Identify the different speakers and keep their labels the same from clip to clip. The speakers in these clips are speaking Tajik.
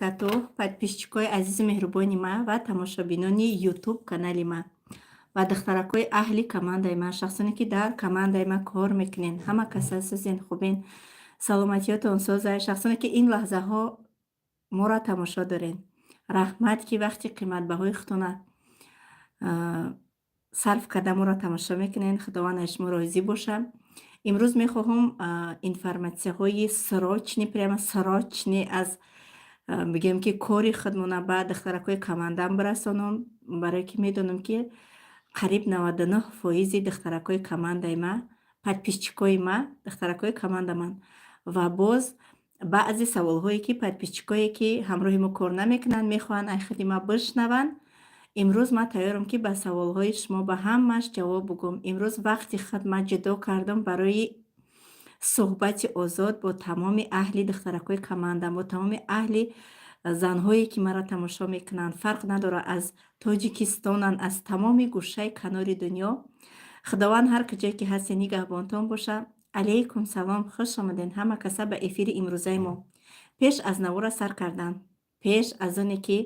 Speaker 1: Тато подписчикои азизи меҳрубони ма ва тамошобинони ютуб канали ма ва духтаракои аҳли командаи ма, шахсоне ки дар командаи ма кор мекунен, ҳама каса азизин хубин, саломатиётон созай, шахсоне ки ин лаҳзаҳо моро тамошо дорен. Раҳмат ки вақти қиматбаҳои худтона сарф карда моро тамошо мекунен. Худованд аз шумо розӣ боша. имрӯз мехоҳам информатсияҳои срочни, прямо срочни аз бигем ки кори худмона ба духтаракои командам бирасонам, барое ки медонам ки қариб 99% духтаракои командаи ма, подписчикои ма духтаракои командаманд ва боз баъзе саволҳое ки подписчикое ки ҳамроҳи мо кор намекунанд мехоҳанд аз худи ма бишнаванд. имрӯз ман тайёрам ки ба саволҳои шумо ба ҳамааш ҷавоб бигӯм. имрӯз вақти хидмат ҷудо кардам барои суҳбати озод бо тамоми аҳли духтаракои командам, бо тамоми аҳли занҳое ки маро тамошо мекунанд. Фарқ надорад аз Тоҷикистонанд, аз тамоми гӯшаи канори дунё. Худованд ҳар куҷое ки ҳастед нигаҳбонтон боша. Алейкум салом, хуш омадед ҳама каса ба эфири имрӯзаи мо. Пеш аз навора сар кардан, пеш аз оне ки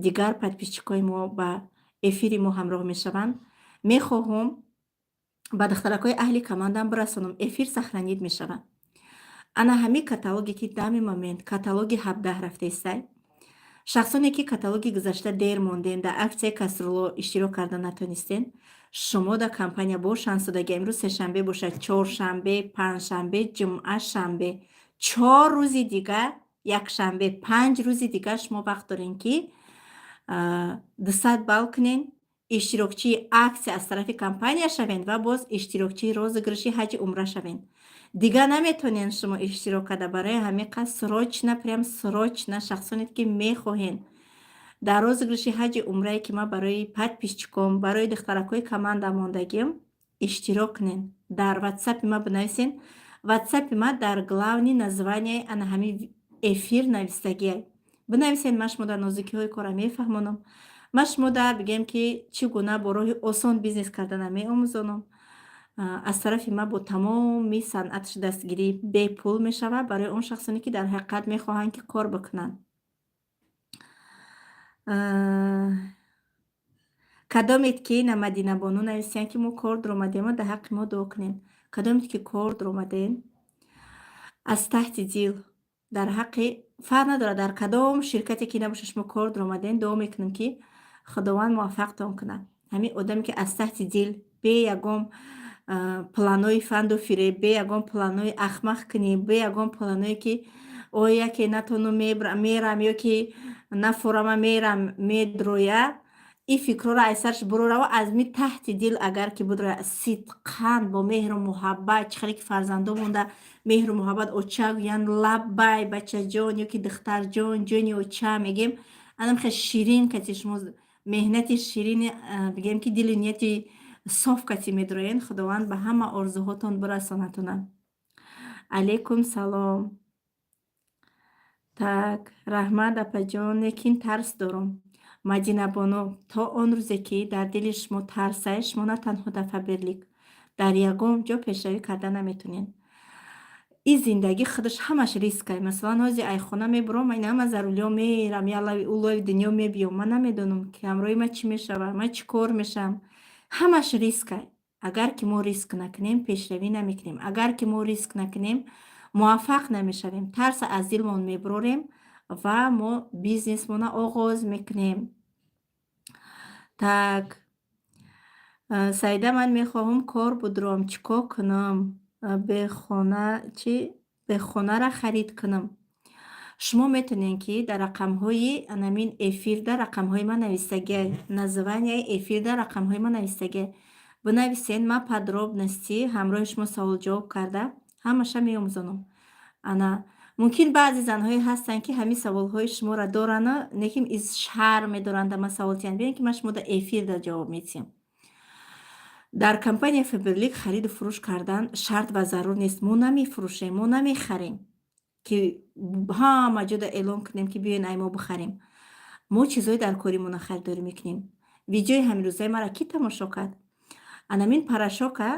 Speaker 1: дигар подписчикои мо ба эфири мо ҳамроҳ мешаванд, мехоҳам ба духтаракои аҳли командам бирасонам. Эфир сахранид мешавад. ана ҳамин каталоге ки дами момент каталоги 17 рафтаистай. Шахсоне ки каталоги гузашта дер монден, дар аксияи касрулло иштирок карда натонистен, шумо дар компания бо шансудага имрӯз сешанбе бошад, чоршанбе, панҷшанбе, ҷумъа, шанбе, 4 рӯзи дигар, якшанбе, 5 рӯзи дигар шумо вақт дорен ки 200 балл кунен, иштирокчии аксия аз тарафи компания шавен ва боз иштирокчии розыгрыши ҳаҷи умра шавен. Дигар наметонен шумо иштирок карда. Барои ҳамин қадр срочно, прям срочно шахсоне ки мехоҳен дар розыгрыши ҳаҷи умрае ки ма барои подписчиком, барои духтаракои команда мондагим иштирок кунен. Дар ватсапи ма бинависен. Ватсапи ма дар главни названияи ана ҳамин эфир навистагиай. Бинависен, ман шумо дар нозукиҳои кора мефаҳмонам. ман шумо дар бигем ки чӣ гуна бо роҳи осон бизнес кардана меомӯзонам. аз тарафи ма бо тамоми санъаташ дастгирӣ бепул мешавад барои он шахсоне ки дар ҳақиқат мехоҳанд ки кор бикунанд. кадомед ки на Мадинабону нависиянд ки мо кор дуромадем, дар ҳаққи мо дуо кунед. Кадомед ки кор дуромаден аз таҳти дил дар ҳаққи фарқ надорад дар кадом ширкате ки набошад шумо кор дуромаден, дуо мекунем ки худованд муваффақтон кунад. ҳамин одаме ки аз таҳти дил бе ягон планои фанду фиреб, бе ягон планои ахмақ кунӣ, бе ягон планое ки ой яке натону мерам ё ки нафорама мерам медроя, ин фикрора аз сараш бурора ва аз ми таҳти дил агар ки будроя сидқан бо меҳру муҳаббат, чӣ хеле ки фарзандон монда меҳру муҳаббат оча гӯянд лаббай бачаҷон ё ки духтарҷон, ҷони оча мегем, анам хеле ширин кати шумо меҳнати ширини бигем ки дили нияти соф кати медроен. худованд ба ҳама орзуҳотон бирасонатонад. алейкум салом. так раҳмат апаҷон, лекин тарс дорам. Мадинабоно, то он рӯзе ки дар дили шумо тарсай, шумо на танҳо дар Фаберлик дар ягон ҷо пешравӣ карда наметонед. ин зиндагӣ худаш ҳамаш рискай. Масалан ҳозир ай хона мебурам, ман ҳама зарулиё мерам, ялави улови дунё мебиём, ман намедонам ки ҳамроҳи ман чӣ мешавад, ман чӣ кор мешавам. ҳамаш рискай. агар ки мо риск накунем, пешравӣ намекунем. агар ки мо риск накунем, муваффақ намешавем. тарса аз дилмон мебурорем ва мо бизнесмона оғоз мекунем. так Саида, ман мехоҳам кор будурам, чӣ кор кунам? бехонара харид кунам. шумо метавонед ки дар рақамҳои анамин эфир, дар рақамҳои ман навистагиай, названияи эфир дар рақамҳои ман навистагиай. Бинависен, ман подробности ҳамроҳи шумо саволҷавоб карда ҳамаша меомӯзонам. ана мумкин баъзе занҳое ҳастанд ки ҳамин саволҳои шуморо доранд, лекин шарм медоранд дар ман савол тиҳанд. бинед ки ман шумо дар эфир дар ҷавоб медиҳам. дар компания Фаберлик хариду фурӯш кардан шарт ва зарур нест. мо намефурӯшем, мо намехарем ки ҳама ҷода эълон кунем ки биёед ай мо бихарем. мо чизҳое дар коримона харидорӣ мекунем. видеои ҳамирӯзаи маро ки тамошо кард? анамин порошока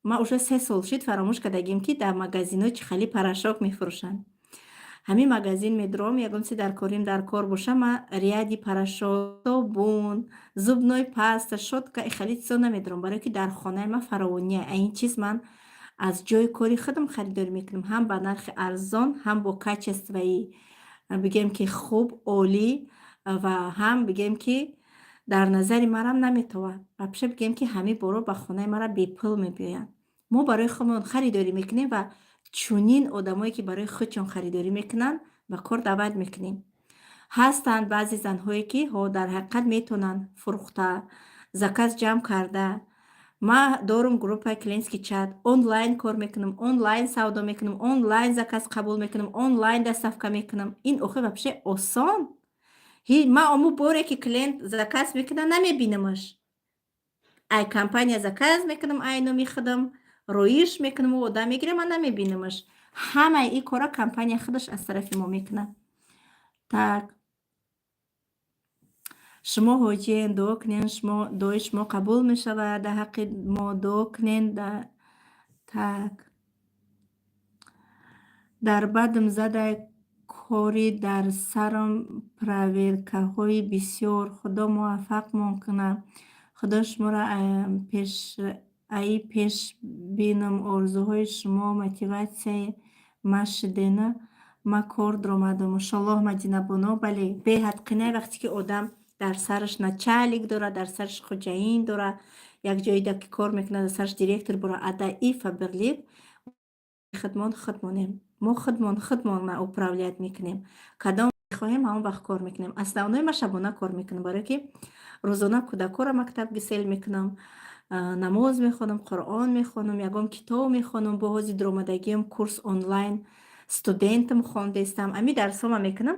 Speaker 1: ма уже 3 сол шуд фаромӯш кардагим ки дар магазинҳо чӣ хеле порошок мефурӯшанд. ҳамин магазин медурам, ягон чизе дар корим дар кор боша, ман ряди парашют, собун, зубной паста, щотка хеле чизо намедурам, барое ки дар хонаи ман фаровония. Ин чиз ман аз ҷойи кори худам харидорӣ мекунам, ҳам ба нархи арзон, ҳам бо качествои бигем ки хуб, олӣ, ва ҳам бигем ки дар назари марам наметовад. Вапша бигем ки ҳами боро ба хонаи мара бепул мебиёянд. Мо барои худмон харидорӣ мекунем ва чунин одамое ки барои худшон харидорӣ мекунанд ба кор даъват мекунем. Ҳастанд баъзе занҳое ки дар ҳақиқат метавонанд фурӯхта, заказ ҷамъ карда. Ман дорум группаи клиентский чат, онлайн кор мекунам, онлайн савдо мекунам, онлайн заказ қабул мекунам, онлайн доставка мекунам. Ин охир вообще осон. Ман омо боре ки клиент заказ мекунад намебинамаш. Ай компания заказ мекунам, ай номи худам роиш мекунам, у одам мегирам, ман намебинамаш. Ҳамаи ин кора компания худаш аз тарафи мо мекунад. Так. шумо ҳоҷиен, дуо кунен, шумо дуои шумо қабул мешавад, дар ҳаққи мо дуо кунен. Так. дар бадам задай кори дар сарам проверкаҳои бисёр. Худо муваффақмон кунад. Худо шуморо пеш бинам. орзуҳои шумо мотиватсияи машидена ма кор дуромадам. Иншаллоҳ мадинабоно. Бале беҳад қинай вақте ки одам дар сараш начальник дора, дар сараш хоҷаин дора, як ҷойда ки кор мекунад, дар сараш директор бора. Ада ифа бирлиб худмонем. мо худмон управлят мекунем. Кадом мехоҳем ҳамон вақт кор мекунем. Основной ма шабона кор мекунам, барое ки рӯзона кӯдакоро мактаб гисел мекунам, намоз мехонам, қуръон мехонам, ягон китоб мехонам, бо ҳози дуромадагиам курс онлайн студентам хондестам. Ами дарсома мекунам.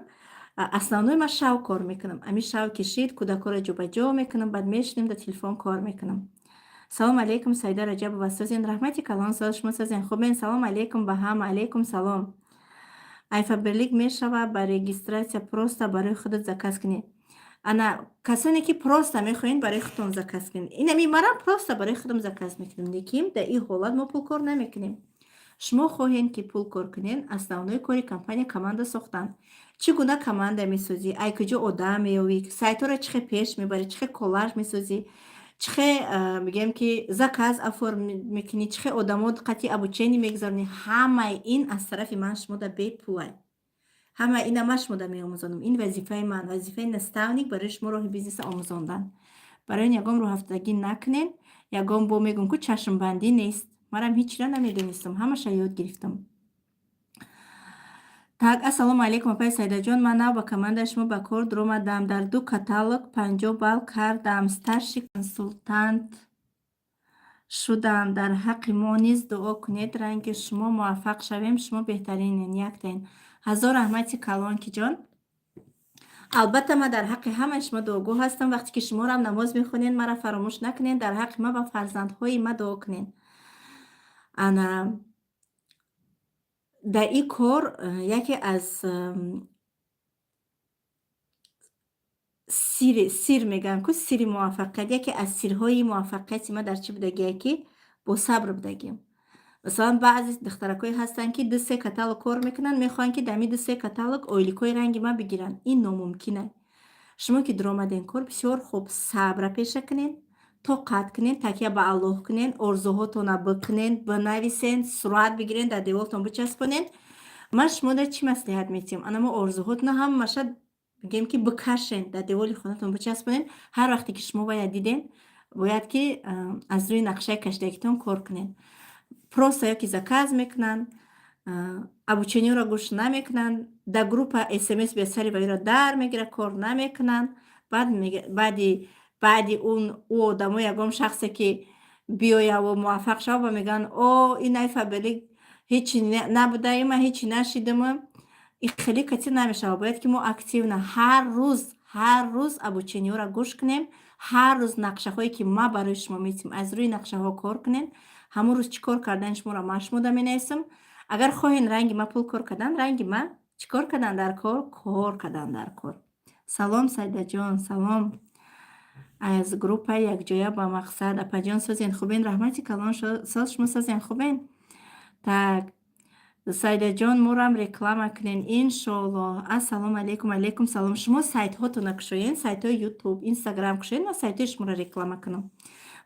Speaker 1: Основной ма шав кор мекунам. Ами шав кишид, кӯдакоро ҷобаҷо мекунам, баъд мешинем, дар телефон кор мекунам. Салом алейкум Саида Раҷабова созен, раҳмати калон соз шумо созен. Хубен, салом алейкум ба ҳама. Алейкум салом. Айфаберлик мешава ба регистратсия просто барои худат заказ кунед. Ана касоне ки просто мехоҳед барои худтон заказ кунед. Инами марам просто барои худам заказ мекунам, лекин дар ин ҳолат мо пулкор намекунем. шумо хоҳед ки пулкор кунед, основной кори компания команда сохтан. Чӣ гуна команда месозӣ, ай куҷо одам меёвӣ, сайтҳоро чӣ хел пеш мебарӣ, чӣ хел коллаж месозӣ, чӣ хел мегӯям ки заказ оформид мекунӣ, чӣ хел одамот қатъи обучение мегузаронӣ. Ҳамаи ин аз тарафи ман шумода бепулай. Ҳама ина ман шумода меомӯзонам. Ин вазифаи ман, вазифаи наставник барои шумо роҳи бизнеса омӯзондан. Барои ин ягон рӯҳафтагӣ накунед. Ягон бо мегӯм ки чашмбандӣ нест. Манам ҳичра намедонистам, ҳамаша ёд гирифтам. Так, ассалому алейкум апай Саидаҷон, ман нав ба командаи шумо ба кор дуромадам. Дар 2 каталог 50 балл кардам, старший консультант шудам. Дар ҳаққи мо низ дуо кунед, ранги шумо муваффақ шавем, шумо беҳтаринен. Яктен. ҳазор раҳмати калонкиҷон. албатта ман дар ҳаққи ҳамаи шумо дуогӯ ҳастам. вақте ки шуморам намоз мехонед, маро фаромӯш накунед. Дар ҳаққи ман ва фарзандҳои ман дуо кунед. ана дар ин кор яке аз сир мегӯям ку сири муваффақият, яке аз сирҳои муваффақияти ман дар чӣ будагие ки бо сабр будагиам. Масалан баъзе духтаракҳое ҳастанд ки 2-3 каталог кор мекунанд, мехоҳанд ки дар ин 2-3 каталог ойликҳои ранги ман бигиранд. Ин номумкин аст. шумо ки дуромаден кор бисёр хуб сабра пеша кунед, тоқат кунед, такя ба Аллоҳ кунед, орзуҳотонро бикунед, бинависед, сурат бигиред, дар девортон бичаспонед. ман шумода чӣ маслиҳат метиҳам? Ана мо орзуҳотно ҳамаша бигем ки бикашен, дар девори хонатон бичаспонед. ҳар вақте ки шумо вая диден, бояд ки аз рӯи нақшаи кашидагитон кор кунед. Просто ёки заказ мекунанд, обучениеро гӯш намекунанд, дар группа смс бесари ваиро дар мегирад, кор намекунанд. баъди у одамо ягон шахсе ки биёяву муваффақ шава ва мегӯянд о ин айфабелик ҳичи набуда, ман ҳичи нашидама. ин хеле катӣ намешавад. Бояд ки мо активна ҳар рӯз обучениеро гӯш кунем, ҳар рӯз нақшаҳое ки ма барои шумо метиҳам аз рӯи нақшаҳо кор кунем. ҳамон рӯз чӣ кор кардани шуморо ман шумода менависам. агар хоҳен ранги ма пул кор кардан, ранги ма чӣ кор кардан дар кор, кор кардан дар кор. Салом Саидаҷон, салом аз группаи якҷоя ба мақсад. Апаҷон созен хубен, раҳмати калон соз шумо созен хубен. Так Саидаҷон мурам реклама кунен иншоаллоҳ. Ассалому алайкум. Алайкум салом. Шумо сайтҳотона кушоен, сайтҳои ютуб, инстаграм кушоен, ман сайтҳои шуморо реклама кунам.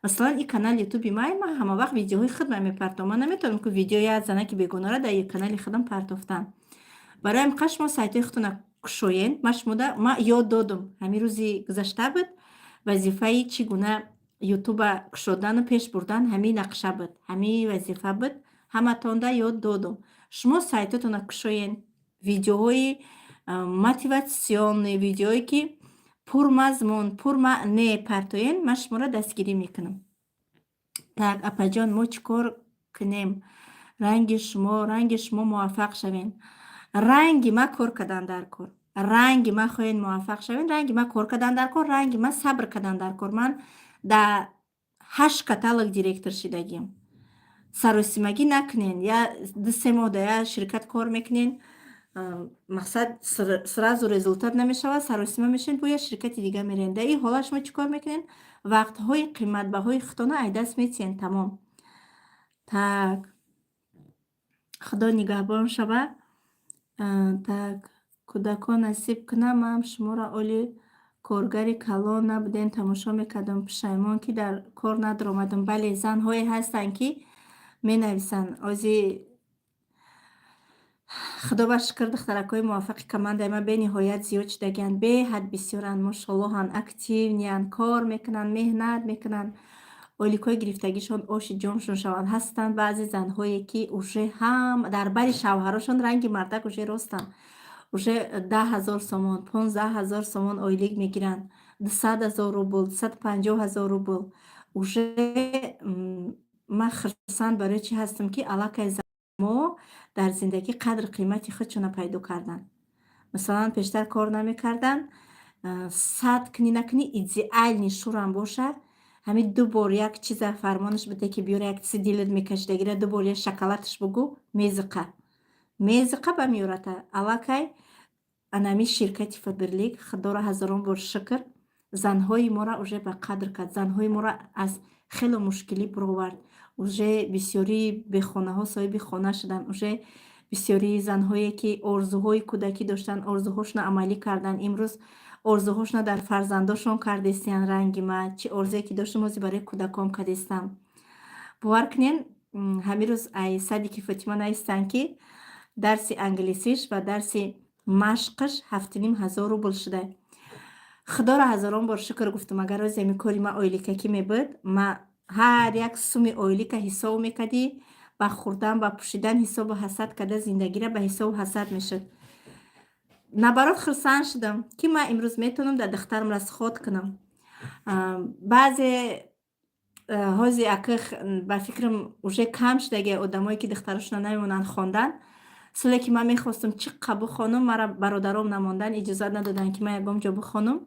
Speaker 1: Масалан ин канали ютуби ман ҳама вақт видеоҳои худам мепартовам. Ман наметавонам ки видеои як занаки бегонаро дар як канали худам партофтам. Барои ҳамин қадр шумо сайтҳои худтона кушоен. Ман ёд додам, ҳамин рӯзи гузашта буд, вазифаи чӣ гуна ютуба кушодану пеш бурдан ҳамин нақша буд, ҳамин вазифа буд. Ҳаматонда ёд додам. Шумо сайтотона кушоен, видеоҳои мотиватсионӣ, видеое ки пурмазмун, пурмаъне партоен, ман шуморо дастгирӣ мекунам. Так, апаҷон, мо чӣ кор кунем? Ранги шумо муваффақ шавен. Ранги ма кор кардан дар кор. Ранги ма хоҳен муваффақ шавен, ранги ма кор кардан дар кор, ранги ма сабр кардан дар кор. Ман дар 8 каталог директор шидагиам. Саросимагӣ накунен. Я 2-3 моҳ дар як ширкат кор мекунен, мақсад сразу результат намешавад, саросима мешавен, бо як ширкати дига мерен. Дар ин ҳолат шумо чӣ кор мекунен? Вақтҳои қиматбаҳои худтона аз даст метиҳен. Тамом. Так, худо нигаҳбон шава. Так, кӯдакон насиб кунам, ман шуморо оли коргари калон набудем тамошо мекардам, пушаймон ки дар кор надромадам. Бале, занҳое ҳастанд ки менависанд. Ози худо ба шукр, духтаракҳои муваффақи командаи ма бениҳоят зиёд шудагианд. Беҳад бисёранд, мошаллоҳанд, активнианд, кор мекунанд, меҳнат мекунанд. Ойликҳои гирифтагишон оши ҷоншон шаванд. Ҳастанд баъзе занҳое ки уже дар бари шавҳарашон ранги мардак уже ростанд. Уже 10,000 сомон, 15,000 сомон ойлик мегиранд, 200,000 рубл, 250,000 рубл. Уже ман хурсанд барои чӣ ҳастам ки аллакай мо дар зиндагӣ қадр қимати худшона пайдо карданд. Масалан, пештар кор намекарданд, 100 кунӣ накунӣ идеални шурам боша, ҳамин 2 бор як чиза фармонаш биде ки биёра як чизи дилат мекашидагира, 2 бор як шоколадаш бугӯ, мезиқа ба меёрата. Аллакай анами ширкати Фаберлик худоро ҳазорон бор шукр, занҳои моро уже ба қадр кард, занҳои моро аз хело мушкилӣ буровард. Уже бисёри бехонаҳо соҳиби хона шуданд. Уже бисёри занҳое ки орзуҳои кӯдакӣ доштанд, орзуҳошона амалӣ карданд. Имрӯз орзуҳошона дар фарзандошон кардестиянд. Ранги ма чӣ орзуе ки доштам ози барои кӯдакон кардестам. бовар кунед, ҳамин рӯз ай Садики Фотима наистанд ки дарси англисиш ва дарси машқаш 7,500 рубл шуда. Худоро ҳазорон бор шукр гуфтам. Агар ози ҳамин кори ма ойликакӣ мебуд, ма ҳар як суми ойлика ҳисоб мекардӣ, ба хӯрдан, ба пӯшидан ҳисобу ҳасад карда зиндагиро ба ҳисобу ҳасад мешуд. Набарот хурсанд шудам ки ман имрӯз метавонам дар духтарам расход кунам. баъзе ҳози акӯ ба фикрам уже кам шудагия одамое ки духтарашона намемонанд хондан. соле ки ман мехостам чӣ қа бухонам, мара бародаром намондан, иҷозат надоданд ки ман ягон ҷо бухонам.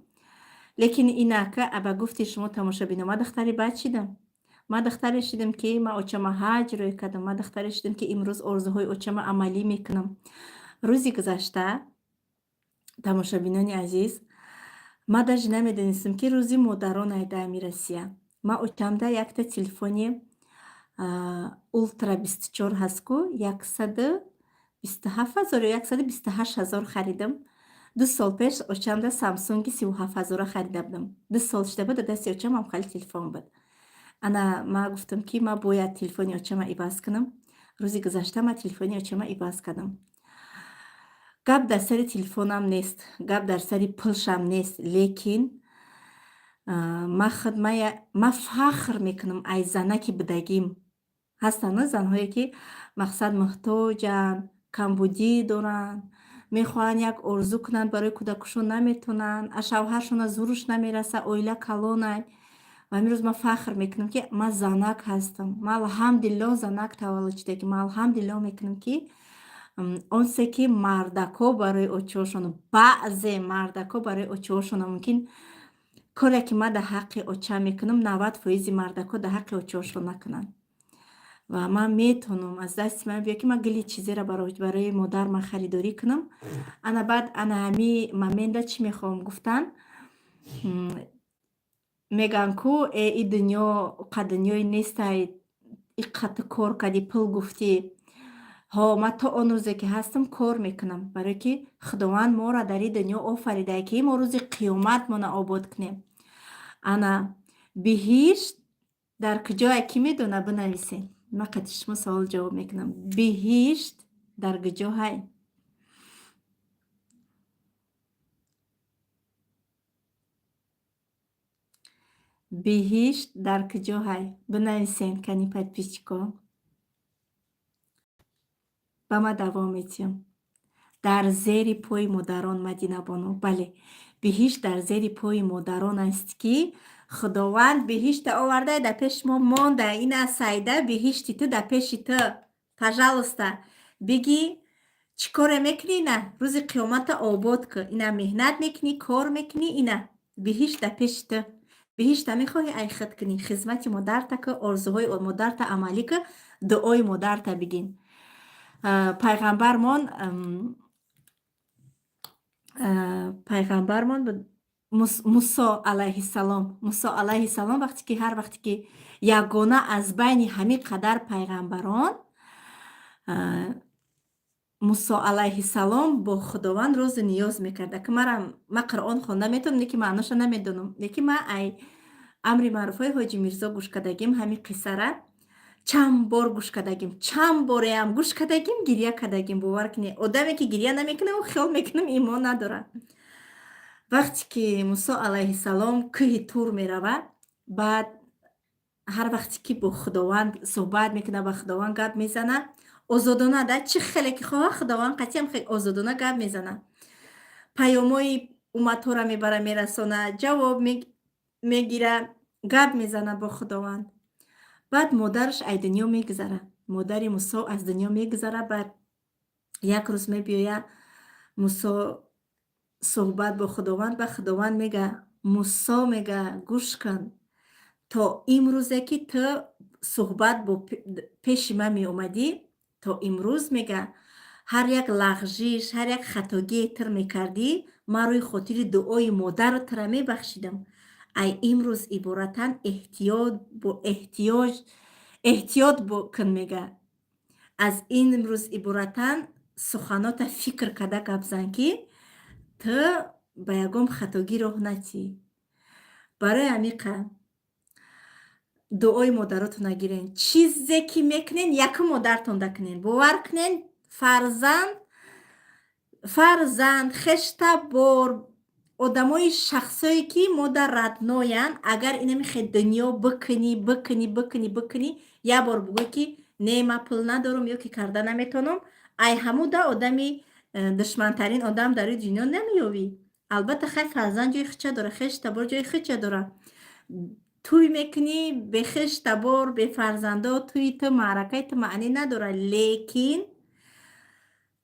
Speaker 1: Лекин ин акӯ ба гуфти шумо тамошобинам, ман духтари бад шидам. Ман духтаре шидам ки ман очама ҳаҷ рӯй кардам. Ман духтаре шидам ки имрӯз орзуҳои очама амалӣ мекунам. Рӯзи гузашта, тамошобинони азиз, ман даже намедонистам ки рӯзи модарон айда мерасия. Ман очамда якта телефони ултра 24 ҳастку, 127,000 ё 128,000 харидам. 2 сол пеш очамда Samsung 37,000 харида будам. 2 сол шуда буд, дасти очамам хали телефон буд. Ана ман гуфтам ки ман бояд телефони очама иваз кунам. Рӯзи гузашта ман телефони очама иваз кардам. Гап дар сари телефонам нест, гап дар сари пулшам нест, лекин ман фахр мекунам ай занаки будагим. Ҳастанд занҳое ки мақсад муҳтоҷанд, камбудӣ доранд, мехоҳанд як орзу кунанд, барои кӯдакашон наметавонанд, аз шавҳаршон зуруш намераса, оила калонай. ва имрӯз ман фахр мекунам ки ман занак ҳастам. Ман алҳамдулиллоҳ занак таваллуд шудагим. Ман алҳамдулиллоҳ мекунам ки он се ки мардако барои очаҳошон, баъзе мардако барои очаҳошон мумкин коре ки ман дар ҳаққи оча мекунам, 90% мардако дар ҳаққи очаҳошон накунанд. ва ман метавонам аз дасти ман биёд ки ман гули чизеро барои модарам харидорӣ кунам. ана баъд ана ҳамин момента чӣ мехоҳам гуфтан? мегӯянд ку ин дунё қа дунёи нестай, ин қа ту кор кардӣ, пул гуфтӣ, ها من تا اون روزی که هستم کار میکنم، برای که خداوند ما را در این دنیا آفریده که ما روز قیامت ما آباد کنیم. انا بهشت در کجا کی میدونه؟ بنویسین. من قطع شما سوال جواب میکنم. بهشت در کجا های؟ بهشت در کجا های؟ بنویسین کنی подписчиков. با ما دوام میتیم. در زیر پای مادران مدینه بانو. بله، بهشت در زیر پای مادران است که خداوند بهشت آورده در پیش ما مانده. این سایده بهشتی تو در پیش تو. پاجالوستا بگی چی کار میکنی؟ نه روز قیامت آباد که اینا مهنت میکنی، کار میکنی، اینا بهشت در پیش تو. بهشت میخوای ای خود کنی، خدمت مادر تا که آرزوهای مادر تا عملی که دعای مادر تا بگین. پیغمبرمان موسی علیه السلام وقتی که هر وقتی که یگانه از بین همین قدر پیغمبران، موسی علیه السلام با خداوند روز نیاز میکرده که من قرآن خونده میتونم لیکن معناش نمیدونم، لیکن من ای امر معروفای حاجی میرزا گوش کردگیم همین قصه را چند بار گوش کردگیم، چند بار هم گوش کردگیم، گریه کردگیم. باور کنید آدمی که گریه نمیکنه و خیال میکنم ایمان نداره. وقتی که موسی علیه السلام کوه تور میروه، بعد هر وقتی که با خداوند صحبت میکنه، با خداوند گپ میزنه، آزادانه در چه خیلی که خواه خداوند قطعی هم خیلی آزادانه گپ میزنه، پیامای امت را میبره میرسانه، جواب میگیره، گپ میزنه با خداوند. بعد مادرش از دنیا میگذره، مادر موسی از دنیا میگذره. بعد یک روز میبیاید موسی صحبت با خداوند، و خداوند میگه موسی میگه گوش کن، تا امروزه که تو صحبت با پیش من می اومدی تا امروز میگه هر یک لغزش، هر یک خطاگی تر میکردی، من روی خاطر دعای مادر تر میبخشیدم. ای امروز عبارتا احتیاط بکن میگه. از این امروز عبارتا سخنات فکر کرده گپ که تو به یگام خطاگی راه نتی. برای عمیقه دعای مادراتون نگیرین، چیزی که میکنین یک مادرتون دکنین. باور کنین فرزند خشته بار آدمای شخصایی که مادر ردناین، اگر اینه میخوای دنیا بکنی یه بار بگوی که نه من پول ندارم یا که کرده نمیتونم، ای همو ده آدمی دشمنترین آدم در دنیا نمیوی. البته خیلی فرزند جای خچه داره، خشته بار جای خچه داره. توی میکنی به خشته بار به فرزنده توی تو معرکه تو معنی نداره، لیکن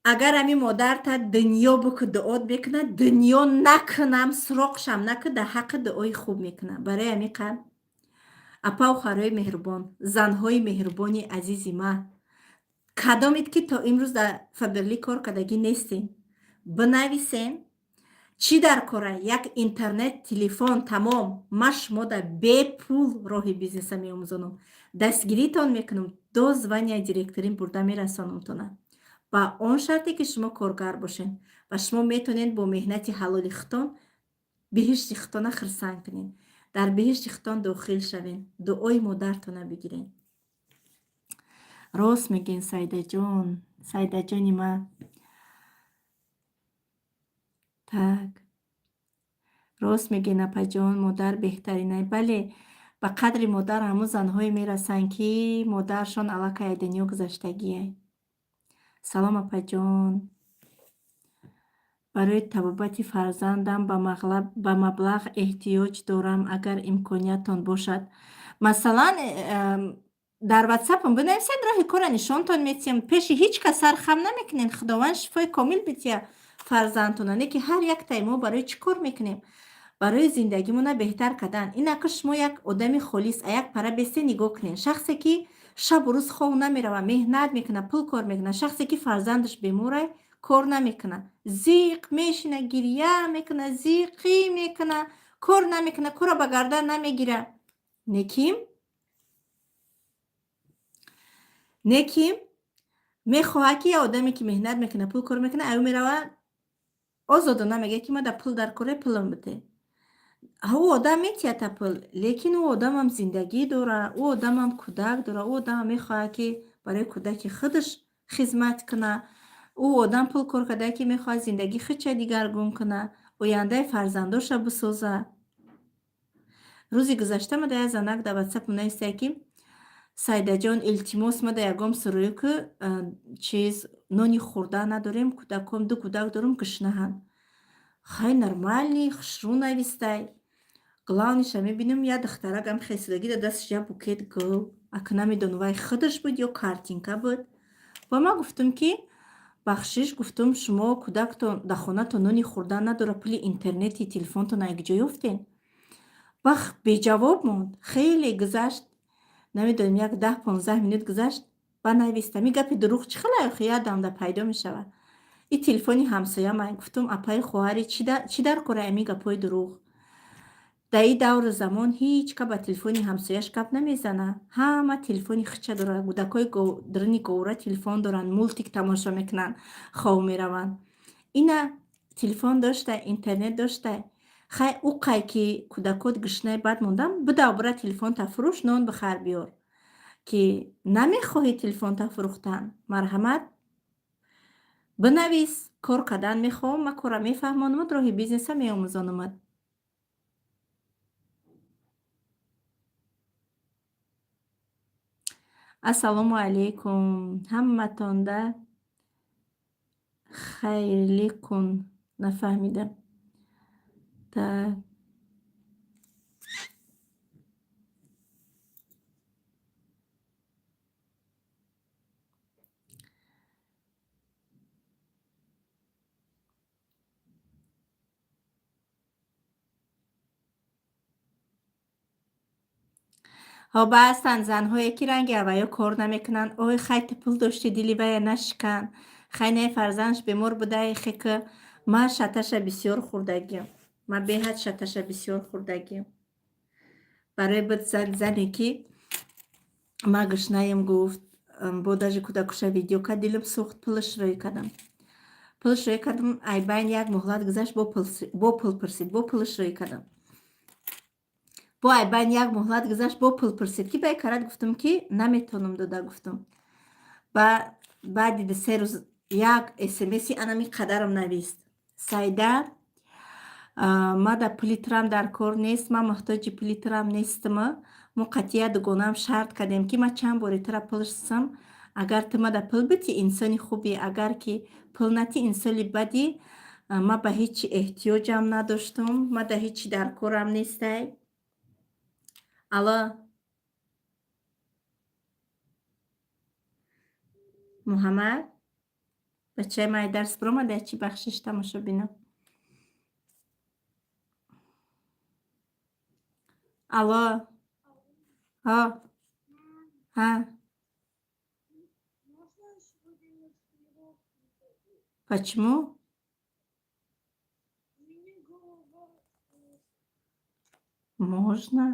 Speaker 1: اگر همی مادر تا دنیا بکن دعات بکنه، دنیا نکنم سراغشم نکن، در حق دعای خوب میکنه. برای همیقه اپا و خرای مهربان، زنهای مهربانی عزیزی من، کدامید که تا امروز در فبرلی کار کدگی نیستین، بنویسین چی در کاره. یک اینترنت تلفن تمام شما در بی پول راه بیزنس می آموزانم، دستگیریتان میکنم، دو زبانی دیرکترین برده میرسانم تونه، با اون شرطی که شما کارگر باشین و شما میتونین با مهنت حلال خطان بهشت خطانه خرسنگ کنین، در بهشت خطان داخل شوین، دعای مادرتونه بگیرین. راست میگین سیده جانی من. تک راست میگین اپا جان، مادر بهترینه. بله، به قدر مادر همو زنهای میرسن که مادرشان علاقه دنیا گذشتگیه. سلام اپا جان. برای طبابت فرزندم به مبلغ احتیاج دارم، اگر امکانیتان باشد. مثلا در واتساپم بنویسید، راه کار نشانتان میتیم، پیش هیچ کس سرخم نمیکنین. خداوند شفای کامل بتیه فرزندتون. که هر یک تایمو برای چی کار میکنیم؟ برای زندگیمون بهتر کردن. این که شما یک آدمی خلیص یک پره بسته نگاه کنین، شخصی که شب و روز خواب نمیره و مهنت میکنه، پول کار میکنه، شخصی که فرزندش بیموره کار نمیکنه، زیق میشینه، گریه میکنه، زیقی میکنه، کار نمیکنه، کار به گردن نمیگیره. نکیم мехоҳад ки одаме ки меҳнат мекунад, пул кор мекунад, аю меравад озодона мегӯяд ки ман дар пул дар коре, пулам биде. Ӯ одам метиҳад пул, лекин ӯ одамам зиндагӣ дорад, ӯ одамам кӯдак дорад, ӯ одамам мехоҳад ки барои кӯдаки худаш хизмат кунад. Ӯ одам пул кор карда ки мехоҳад зиндагии худша дигаргун кунад, ояндаи фарзандоша бисозад. Рӯзи гузашта ма дар як занак дар WhatsApp нависая ки Саидаҷон, илтимос, ма дар ягон сӯрӯку чиз нони хӯрда надорем, кӯдакам, ду кӯдак дорам, гушнаанд. Хай нормалӣ, хушрӯ навистай. Главниша мебинем як духтаракам хесдагӣ дар дасташ як букет гул. Ака намедонам вай худаш буд ё картинка буд. Ба ман гуфтам ки бахшиш, гуфтам шумо кӯдактон дар хонатон нони хӯрда надорад, пули интернети телефонтон аз куҷо ёфтен? Бах беҷавоб монд. Хеле гузашт. Намедонем як 10-15 минут гузашт. Банависта. Ми гапи дурӯғ чӣ хела охи ядамда пайдо мешавад. И телефони ҳамсоямай. Гуфтам апаи хоҳари чӣ дар кора ами гапои дурӯғ? Дар ин давру замон ҳеҷ ка ба телефони ҳамсояш гап намезанад. Ҳама телефони худша дорад. Кӯдакои даруни говура телефон доранд, мултик тамошо мекунанд, хов мераванд. Ина телефон доштай, интернет доштай. Хай ӯ қай ки кӯдакот гушнаи бад мондан, бидав бира телефонта фурӯш, нон бихар биёр. Ки намехоҳӣ телефонта фурӯхтан, марҳамат бинавис, кор кардан мехоҳам, ман корра мефаҳмонамат, роҳи бизнеса меомӯзонамат. Ассалому алайкум ҳаматонда. Хайрли кун. Нафаҳмидам. Так. ҳоба ҳастанд занҳое ки ранги аваё кор намекунанд. Ой, хай ту пул дошти, дили вая нашикан. Хай не фарзандаш бемор буда, хе ки ман шаташа бисёр хӯрдагиам. Ман беҳад шаташа бисёр хӯрдагиам. Барои буд зане ки ман гушнаем гуфт, бо даже кӯдакуша видео кард, дилам сӯхт, пулаш рӯй кардам. Пулаш рӯй кардам, айбайн як муҳлат гузашт, бо пул пурсид, бо пулаш рӯй кардам. Бо айбайн як муҳлат гузашт, бо пул пурсид. Ки бай карад? Гуфтам ки наметавонам дода, гуфтам. Баъди 2-3 рӯз як смс-и анами қадарам навист. Саида, ман дар пули турам дар кор нест, ман муҳтоҷи пули турам нестама. Мо қатъия дугонаам шарт кардем ки ман чанд бори тура пул рисам. Агар ту ман дар пул битӣ, инсони хубӣ, агар ки пул натӣ, инсони бадӣ. Ман ба ҳечи эҳтиёҷам надоштам, ман дар ҳечи дар корам нестай. Алло, Муҳаммад, бачаи ман дарс биромада, чӣ бахшиш тамошо бинам. Алло, ҳо, ҳа, почему? Можно.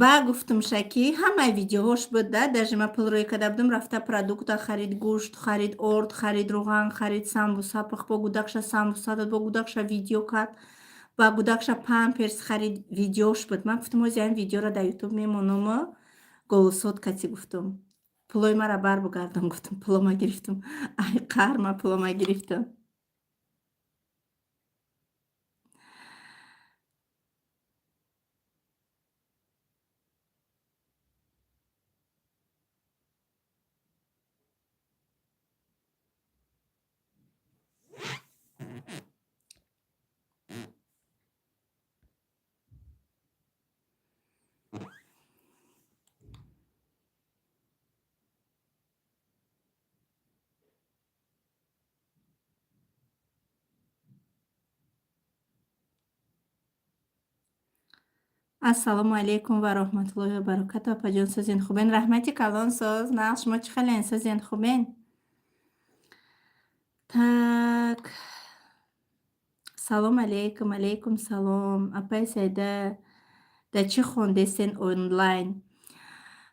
Speaker 1: Ба гуфтамша ки ҳамаи видеоҳош буд да, даже ман пул рӯй карда будам, рафта продукта харид, гӯшт харид, орд харид, роған харид, самбуса пухт, бо гӯдакша самбуса дод, бо гӯдакша видео кард, ба гӯдакша памперс харид, видеош буд. Ман гуфтам ҳозир ин видеоро дар ютуб мемонам, голосот кати гуфтам. Пулои мара барбигардон, гуфтам пулома гирифтам. Ай қаҳр, ман пулома гирифтам. Ассалому алейкум ва раҳматуллоҳи ва баракатуҳ. Апаҷон созен хубен? Раҳмати калон соз. Нағз шумо чӣ хален? Созен хубен? Так. салом алейкум, алейкум салом. Апай Саида, дар чӣ хондестен онлайн?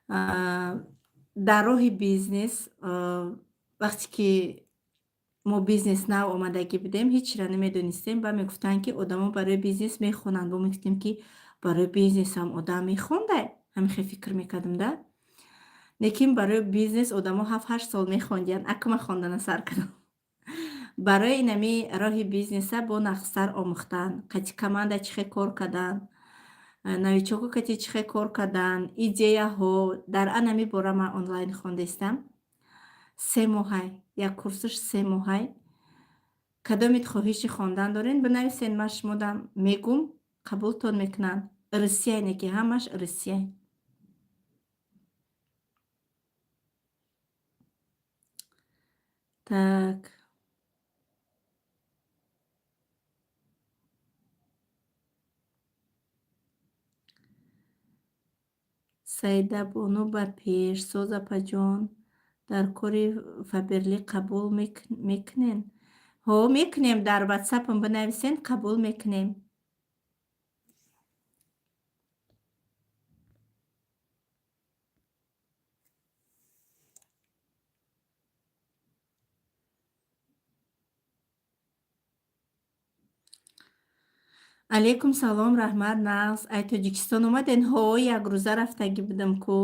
Speaker 1: Дар роҳи бизнес, вақте ки мо бизнес нав омадагӣ будем, ҳечиро намедонистем ва мегуфтанд, ки одамо барои бизнес мехонанд. Мо мегуфтем, ки барои бизнесам одам мехондай? Ҳамихе фикр мекардем да. Лекин барои бизнес одамо 7-8 сол мехондиянд. Акма хондана сар кардам. Барои инами роҳи бизнеса бо нахстар омӯхтан, қати команда чӣ хел кор кардан, новичоко кати чӣ хел кор кардан, идеяҳо дар анами бора ман онлайн хондестам. 3 моҳай, як курсаш 3 моҳай. Кадомит хоҳиши хондан дорен, бинависен, ман шумодам мегум, қабултон мекунанд. Русияйне ки ҳамаш Русияй. Так. Саида Бону ба пеш. Соза Апаҷон, дар кори Фаберли қабул мекунен? Ҳо, мекунем. Дар ватсапам бинависен, қабул мекунем. алейкум салом, раҳмат нағз. Ай Тоҷикистон омаден? Ҳо, як рӯза рафтагӣ будам ку.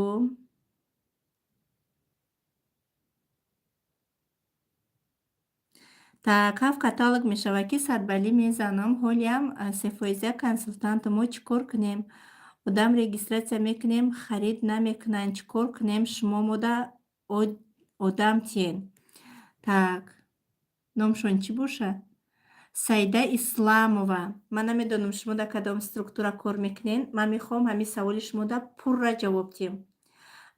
Speaker 1: Так, 7 каталог мешавад, ки 100 балӣ мезанам. Ҳолиам сефоиза консултант. Мо чӣ кор кунем? Одам регистратсия мекунем, харид намекунанд. Чӣ кор кунем? Шумо мода одам тиен. Так, номшон чӣ бошад? Саида Исламова. Ман намедонам шумо дар кадом структура кор мекунен. Ман мехоҳам ҳамин саволи шумода пурра ҷавоб диҳем.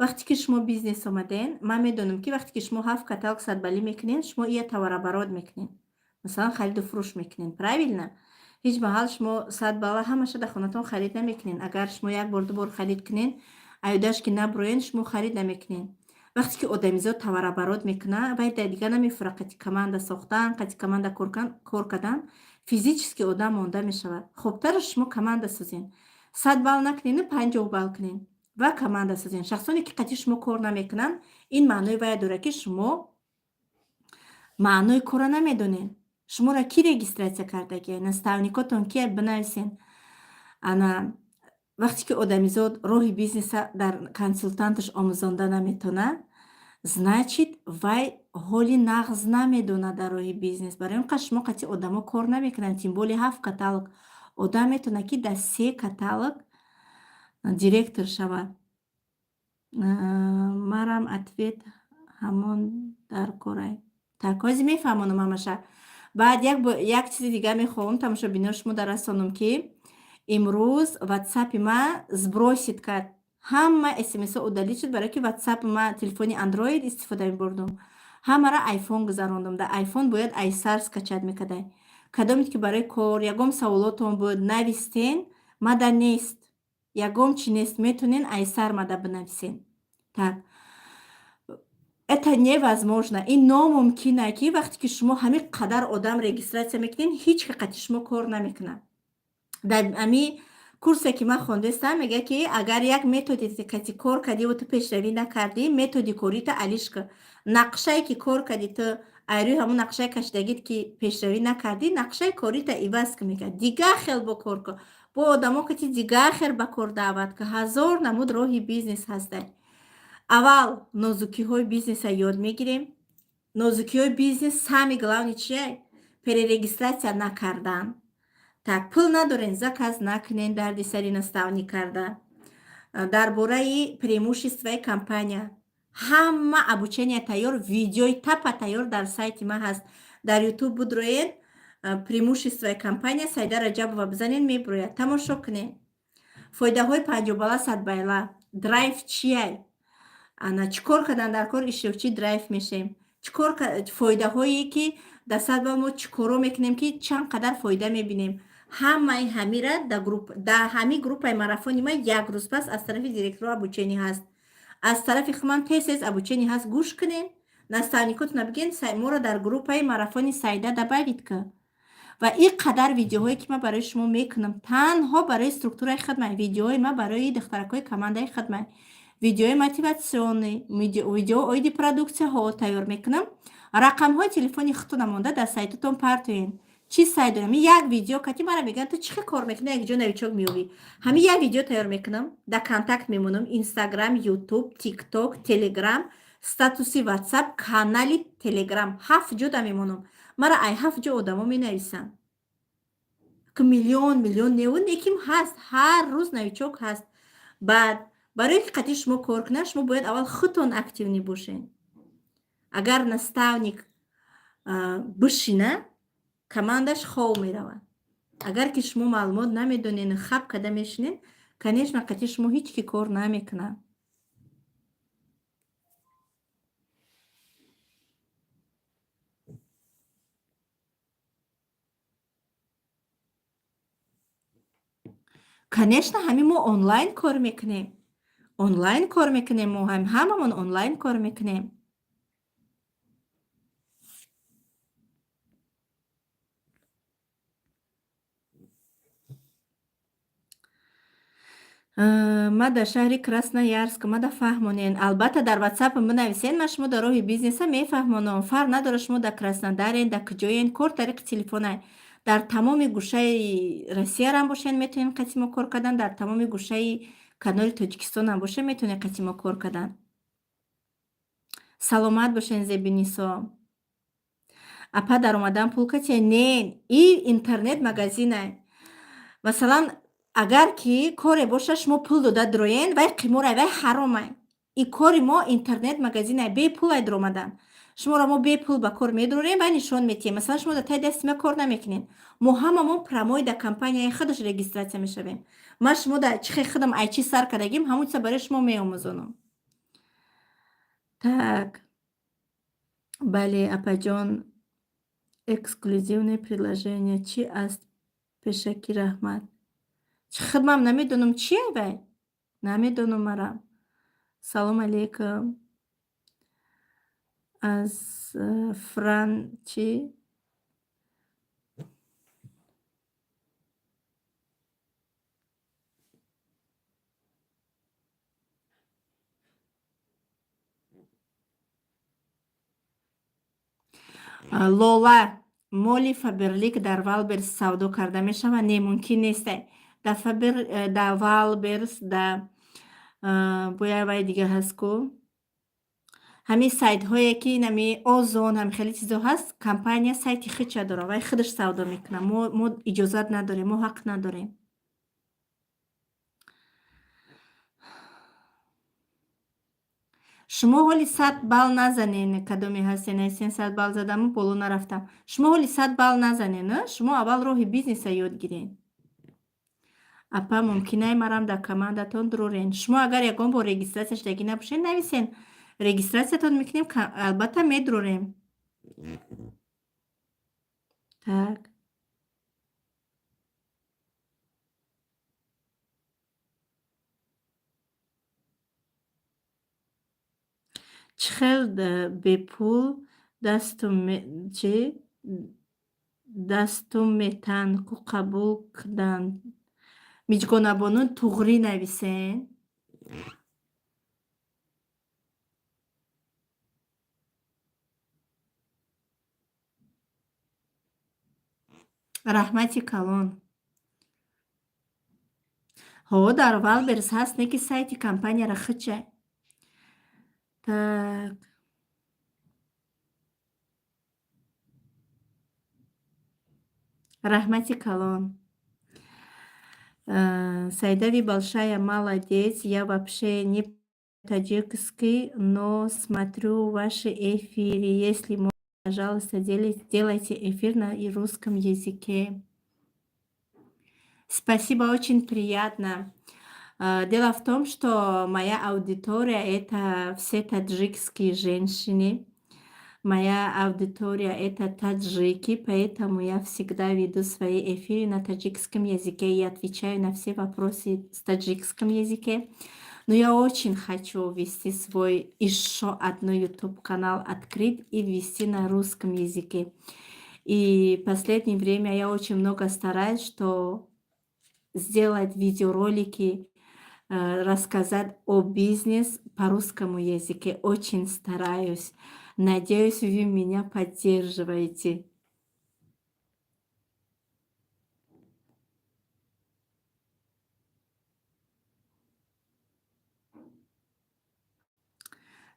Speaker 1: Вақте ки шумо бизнес омаден, ман медонам, ки вақте ки шумо 7 каталог 100 балӣ мекунен, шумо ия товарооборот мекунен. Масалан, хариду фурӯш мекунен. Правилно? Ҳеҷ маҳал шумо 100 бала ҳамаша дар хонатон харид намекунен. Агар шумо як бор ду бор харид кунен, айдаш ки наброен, шумо харид намекунен. Вақте ки одамизод товарооборот мекунад, вай дига намефура қати команда сохтан, қати команда кор кардан, физически одам монда мешавад. Хубтараш шумо команда созен. 100 бал накунен, 50 бал кунен ва команда созен. Шахсоне ки қати шумо кор намекунанд, ин маънои вай дорад, ки шумо маънои кора намедонен. Шуморо ки регистратсия кардаги? Наставникотон ки бинависен. Ана вақте ки одамизод роҳи бизнеса дар консултанташ омӯзонда наметонад, значит вай ҳоли нағз намедонад дар роҳи бизнес. Барои он қад шумо қати одамо кор намекунанд. Тим боле 7 каталог. Одам метавонад ки дар 3 каталог директор шавад. Марам ответ ҳамон дар корай. Так, ҳозир мефаҳмонам ҳамаша. Баъд як чизи дига мехоҳам тамошобинони шумо расонам, ки имрӯз ватсапи ман сбросит кард. Ҳама смсо удалит шуд, барое ки ватсапи ман телефони андроид истифода мебурдум. Ҳамаро айфон гузарондам. Дар айфон бояд айсар скачат мекардай. Кадомит ки барои кор, ягон саволотон бояд навистен, мада нест. Ягон чи нест, метонен айсар мада бинависен. Так. Это невозможно. Ин номумкина, ки вақте ки шумо ҳамин қадар одам регистратсия мекунен, ҳеҷ қати шумо кор намекунад. Дар ами курсе ки ман хондестам, мега ки агар як методи кати кор кардиву ту пешравӣ накардӣ, методи корита алиш кар. Нақшае ки кор карди ту айрӯи ҳамун нақшаи кашидагит ки пешравӣ накардӣ, нақшаи корита иваз ка мекард. Дигар хел бо кор кар. Бо одамо кати дигар хел ба кор даъват кар. Ҳазор намуд роҳи бизнес ҳастад. Аввал нозукиҳои бизнеса ёд мегирем. Нозукиҳои бизнес сами главни чие? Перерегистратсия накардан. Так, пул надорен, заказ накунен, дарди сари наставник карда. Дар бораи преимуществои компания ҳама обучения тайёр, видеои тапа тайёр дар сайти ман ҳаст. Дар YouTube будроен преимуществои компания Саида Раҷабова бизанен, меброяд. Тамошо кунен. Фоидаҳои 50 бала 100 байла. Драйв чияй? Ана чӣ кор кардан дар кор иштирокчӣ драйв мешем? Чӣ кор фоидаҳое ки дар 100 бал мо чӣ коро мекунем, ки чанд қадар фоида мебинем? Ҳамаи ҳамира дар ҳами группаи марафони ман як рӯз пас аз тарафи директоро обучение ҳаст. Аз тарафи хуман тез обучение ҳаст. Гӯш кунен. Наставникотона бигӯен моро дар группаи марафони Саида добавит кар. ва ин қадар видеоҳое ки ман барои шумо мекунам танҳо барои структураи хидмат, видеоҳои ман барои духтаракҳои командаи хидмат, видеоҳои мотиватсионӣ, видео оиди продуксияҳо тайёр мекунам. Рақамҳои телефони худтона монда дар сайтатон партоен. Чӣ сайт дорем? Як видео кати мара мегӯянд ту чӣ хел кор мекунӣ, якҷо новичок меёбӣ. Ҳамин як видео тайёр мекунам, дар контакт мемонам, Инстаграм, Ютуб, ТикТок, Телеграм, статуси WhatsApp, канали Телеграм 7 ҷода мемонам. Мара ай 7 ҷо одамо менависанд. Ки миллион неун неким ҳаст, ҳар рӯз новичок ҳаст. Баъд барои ки қати шумо кор кунад, шумо бояд аввал худтон активни бошед. Агар наставник бишина, командаш хов меравад. Агар ки шумо маълумот намедонед, хаб када мешинед, конечно қати шумо ҳеҷ ки кор намекунад. Конечно, ҳамин мо онлайн кор мекунем. Онлайн кор мекунем, мо ҳамамон онлайн кор мекунем. ма дар шаҳри Красноярск, ма дар фаҳмонен. Албатта дар WhatsApp бинависед, ман шумо дар роҳи бизнеса мефаҳмонам. Фарқ надорад шумо дар Краснодарен, дар куҷоен, кор тариқи телефонай. Дар тамоми гӯшаи Россиярам бошед, метавонед қати мо кор кардан, дар тамоми гӯшаи канори Тоҷикистонам бошед, метавонед қати мо кор кардан. Саломат бошед, Зебинисо. Апа даромадан пул катия? Не, ин интернет магазинай. Масалан, агар ки коре бошад шумо пул дода дроен, вай қиморай, вай ҳаромай. И кори мо интернет магазинай, бепулай дромадан. Шуморо мо бепул ба кор медрорем, вай нишон метиҳем. Масалан, шумо дар таи дасти ма кор намекунед. Мо ҳамамон промои дар компанияи худаш регистратсия мешавем. Ман шумо дар чӣ хел худам ай чӣ сар кардагим, ҳамон чиза барои шумо меомӯзонам. Так. Бале, апаҷон, эксклюзивное предложение чӣ аст? Пешакӣ раҳмат. Чӣ хидмам намедонам чие вай? Намедонам мара. Салом алейкум. Аз Фран чӣ? Лола, моли Фаберлик дар Валберс савдо карда мешавад? Не, мумкин нестай. Дар Валберс, дар бояд вай дигар ҳаст ку? Ҳамин сайтҳое ки нами Озон, ҳамин хеле чизо ҳаст, компания сайти худша дорад, вай худаш савдо мекунад. Мо иҷозат надорем, мо ҳақ надорем. Шумо ҳоли 100 балл назанед, кадоме ҳастен, 100 балл задам, боло нарафтам. Шумо ҳоли 100 балл назанед, шумо аввал роҳи бизнеса ёд гиред. Апа, мумкинай марам дар командатон дурорен. Шумо агар ягон бор регистратсия шудагӣ набошед, нависен. Регистратсиятон мекунем, албатта медурорем. Так. Чӣ хел бепул дастум метан ку қабул кдан. Миҷгонабонун туғри нависен. Раҳмати калон. Ҳо, дар Валберс ҳаст, не ки сайти компанияра худша. Так. Раҳмати калон. Саидави большая молодец. Я вообще не по-таджикски, но смотрю ваши эфиры. Если можно, пожалуйста, делайте эфир на русском языке. Спасибо, очень приятно. Дело в том, что моя аудитория — это все таджикские женщины. Моя аудитория — это таджики, поэтому я всегда веду свои эфиры на таджикском языке и отвечаю на все вопросы с таджикском языке. Но я очень хочу вести свой еще одно YouTube-канал, открыть и вести на русском языке. И последнее время я очень много стараюсь, что сделать видеоролики, рассказать о бизнес по русскому языке. Очень стараюсь. Надеюсь, вы меня поддерживаете.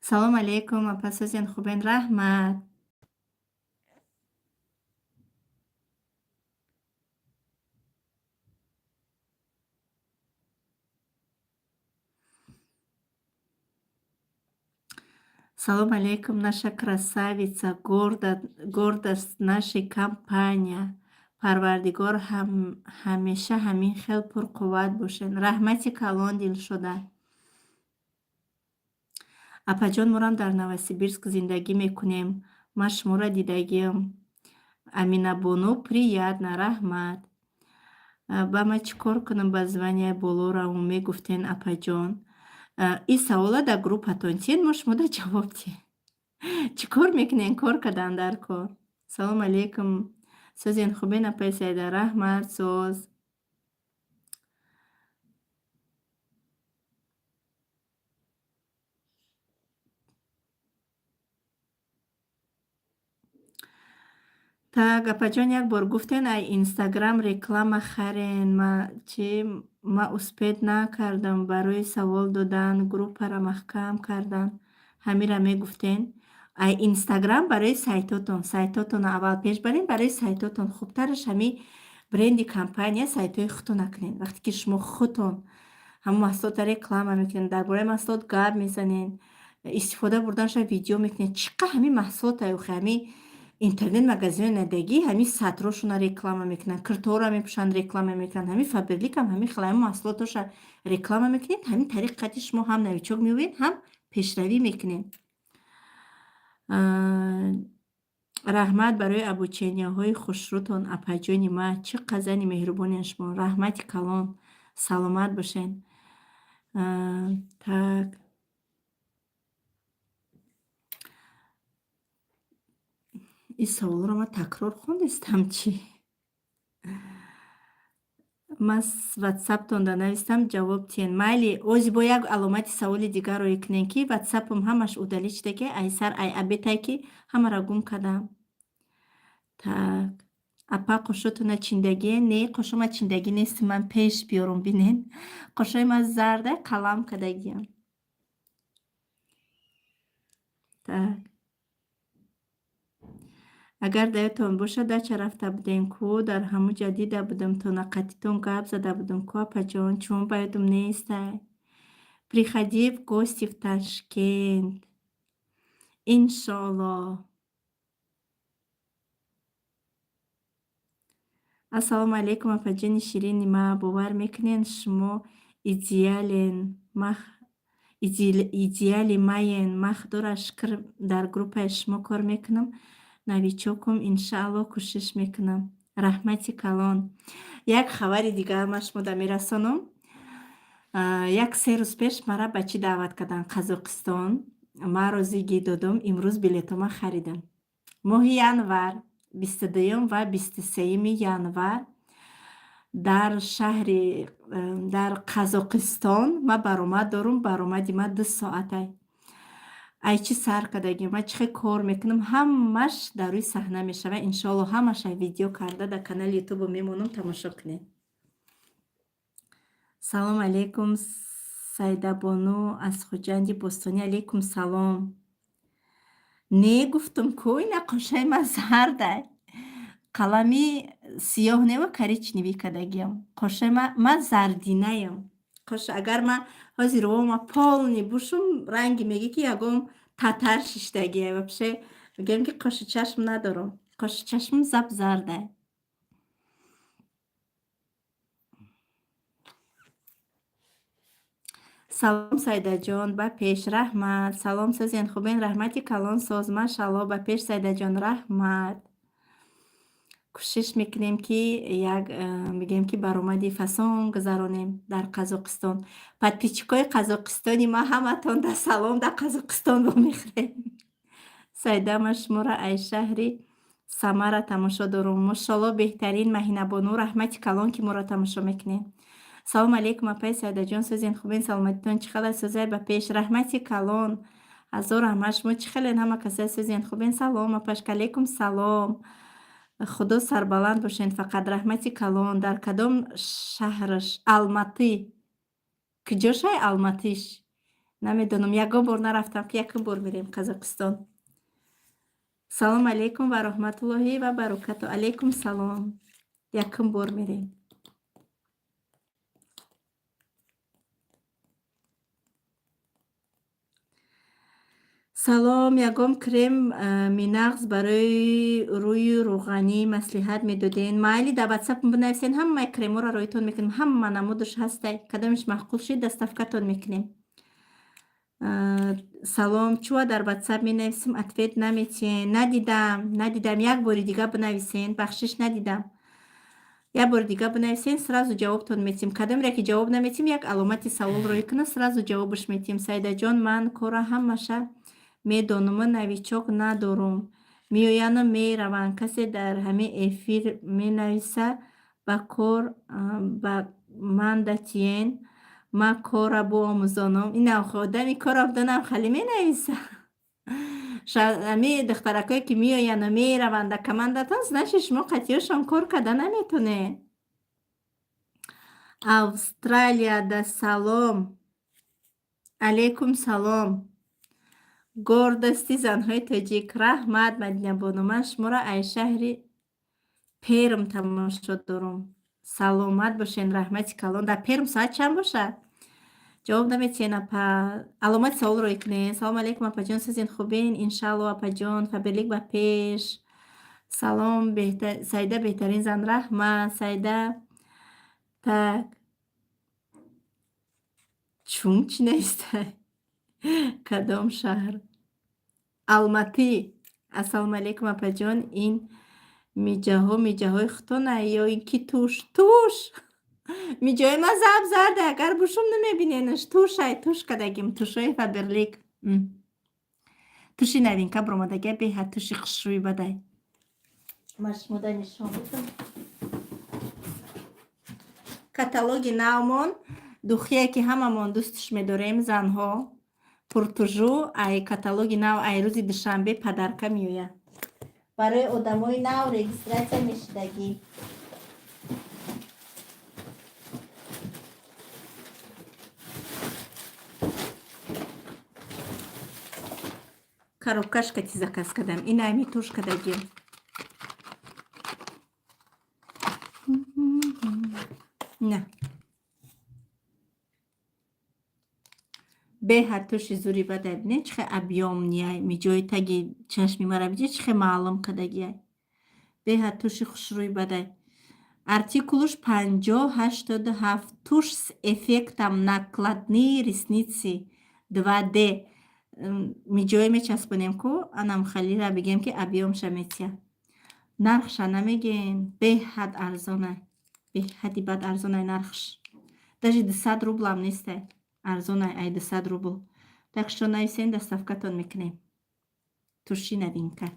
Speaker 1: Салом алейкум, апа сӯзен хубен, раҳмат. Салом алейкум, наша красавица, гордость нашей компания. Парвардигор ҳамеша ҳамин хел пурқувват бошед. Раҳмати калон дилшуда. Апаҷон, морам дар Новосибирск зиндагӣ мекунем. Ман шуморо дидагиам. Аминабону, приятно, раҳмат. Ба ман чӣ кор кунам ба звания болора мегуфтен апаҷон? И савола дар группатон чиен, мо шумода ҷавоб диҳем. Чӣ кор мекунен кор кардан дар кор? Салом алейкум. Сӯзен хубен апаи Саида, раҳмат сӯз. Так, апаҷон як бор гуфтен ай Инстаграм реклама харен. Ма успед накардам барои савол додан, группаро маҳкам кардан. Ҳамира мегуфтен. Ай Инстаграм барои сайтотон аввал пеш барен, барои сайтотон хубтараш ҳами бренди компания сайтҳои худтона кунед. Вақте ки шумо худтон ҳамон маҳсулота реклама мекунед, дар бораи маҳсулот гап мезанед, истифода бурданашо видео мекунед, чӣ қадр ҳами маҳсулота ҳами интернет магазини надагӣ ҳами сатрошона реклама мекунанд, киртоора мепӯшанд, реклама мекунанд, ҳами Фаберликам ҳами хеле ҳами маҳсулоташа реклама мекунед. ҳамин тариқати шумо ҳам навичок меёбед, ҳам пешравӣ мекунед. Раҳмат барои обученияҳои хушрӯтон, апаҷони ман. Чӣ қадр зани меҳрубониян шумо. Раҳмати калон. Саломат бошед. Так. ин саволро ман такрор хонистам чӣ? Ман ватсаптонда навистам, ҷавоб тиен. Майли, ози бо як аломати саволи дигарро икунем ки ватсапам ҳамаш удалӣ шуда ки ай сар ай абетай ки ҳамаро гум кардам. Так. Апа қошотона чиндагие? Не, қошома чиндагӣ нест, ман пеш биёрум бинен. Қошои ман зарда қалам кардагиам. Так. Агар даётон бошад, дача рафта будем ку, дар ҳамун ҷо дида будам, то нақатитон гап зада будам ку, апаҷон, чун ба ёдум нестай? Приходи в гости в Ташкент. Иншоаллоҳ. Ассалому алейкум, апаҷони ширини ман. Бовар мекунед шумо идеали маен. Ман худоро шукр дар группаи шумо кор мекунам. Новичокум, иншааллоҳ кӯшиш мекунам. Раҳмати калон. Як хабари дигар ман шумода мерасонам. Як 3 рӯз пеш мара ба чӣ даъват карданд? Қазоқистон. Ман розигӣ додам, имрӯз билетома харидам. Моҳи январ 22 ва 23 январ дар шаҳри дар Қазоқистон ман баромад дорум. Баромади ман 2 соатай. Ай чӣ сар кардагӣ, ман чӣ хел кор мекунам, ҳамаш дар рӯи саҳна мешавад. Иншоаллоҳ ҳамаша видео карда дар канали ютубо мемонам, тамошо кунед. Салом алейкум, Саидабону аз Хуҷанди Бостонӣ. Алейкум салом. Не гуфтам ку ина қошаи ман зардай. Қалами сиёҳ нева коричневӣ кардагиам. Қошаи ман зардинаям. Кош агар ман ҳозир вома полни бушум, ранги мегӣ ки ягон татар шиштагие. Вообще мегӯям ки қоши чашм надорам. Қоши чашмам зап зардай. Салом Саидаҷон, ба пеш раҳмат. Салом сӯзен хубен, раҳмати калон соз. Машааллоҳ, ба пеш Саидаҷон, раҳмат. Кӯшиш мекунем ки мегӯем ки баромади фасон гузаронем дар Қазоқистон. Подписчикои Қазоқистони ман ҳаматон да салом, дар Қазоқистон вомехӯрем. Саида, ман шуморо ай шаҳри Самара тамошо дорум. Мошалло беҳтарин Маҳинабону раҳмати калон ки моро тамошо мекунед. Салому алейкум апай Саидаҷон, сӯзен хубин, саломатитон чӣ хеле сӯзай ба пеш раҳмати калон. ҳазор раҳмат шумо чӣ хелен ҳама касае сӯзен хубин. Салом апашка алейкум салом. худо сарбаланд бошен. Фақат раҳмати калон. Дар кадом шаҳраш? Алматӣ. куҷошай Алматиш? Намедонам, ягон бор нарафтам ки якин бор мерем Қазоқистон. Салому алейкум ва раҳматуллоҳи ва баракату. Алейкум салом. Якин бор мерем. салом, ягон крем минағз барои рӯи рӯғанӣ маслиҳат медоден? Майли дар WhatsApp бинависен, ҳамаи кремҳоро роитон мекунем, ҳама намудаш ҳастай, кадомаш маъқул шуд доставкатон мекунем. Салом, чуа дар WhatsApp менависем, ответ наметиҳем. Надидам, як бори дига бинависен, бахшиш надидам. Як бори дига бинависен, сразу ҷавобтон метиҳем. Кадомере ки ҷавоб наметиҳем, як аломати савол рӯй кунед, сразу ҷавобаш метиҳем. Саидаҷон, ман кора ҳамаша медонам, навичок надорум. Меояну мераванд. Касе дар ҳамин эфир менависа ба кор ба ман датиен. Ма кора биомӯзонам. Ина одами корафдонам хали менависа. Ҳамин духтаракое ки меояну мераванд дар командатон, значит шумо қатъиёшон кор карда наметонед. Австралияда салом. Алейкум салом. гордости занҳои тоҷик. Раҳмат Мадинабону. Ман шуморо аз шаҳри Перм тамошо дорум. Саломат бошен, раҳмати калон. Дар Перм соат чанд бошад? ҷавоб наметиҳен апа. Аломати савол рой кунед. Салому алейкум апаҷон, сӯзен хубин? Иншалло апаҷон, фаберлик ба пеш. Салом, Саида беҳтарин зан. Раҳмат Саида. Так. чун чӣ навистай? кадом шаҳр? Алматӣ. Ассалому алейкум апаҷон. Ин миҷаҳои хутона ё ин ки туш миҷаҳои ма заб зарда, агар бошум намебиненаш. Тушай, туш кадагим, тушои фаберлик. туши новинка баромадагия, беҳад туши хушрӯи бадай. Ман шумода нишон медам. Каталоги навмон, духтие ки ҳамамон дӯсташ медорем, занҳо. Пуртужу ай каталоги нав ай рӯзи душанбе падарка меояд. Барои одамои нав регистратсия мешудагӣ. Коробкашка ти заказ кардам. Ин ами туш кардагим. Не. беҳад туши зури бадай бинед, чӣ хеле объёмнияй, миҷои таги чашми мара бидед, чӣ хеле маълум кардагияй. Беҳад туши хушрӯи бадай. Артикулуш 5087. Туш с эффектом накладные ресницы 2D. миҷое мечаспонем ку, анам халира бигем ки объёмша метия. Нархша намегем, беҳад арзонай. Беҳади бад арзонай нархш. Даже 200 рублам нестай. арзонай ай 200 рубл. Так што нависен, доставкатон мекунем. Туши новинка.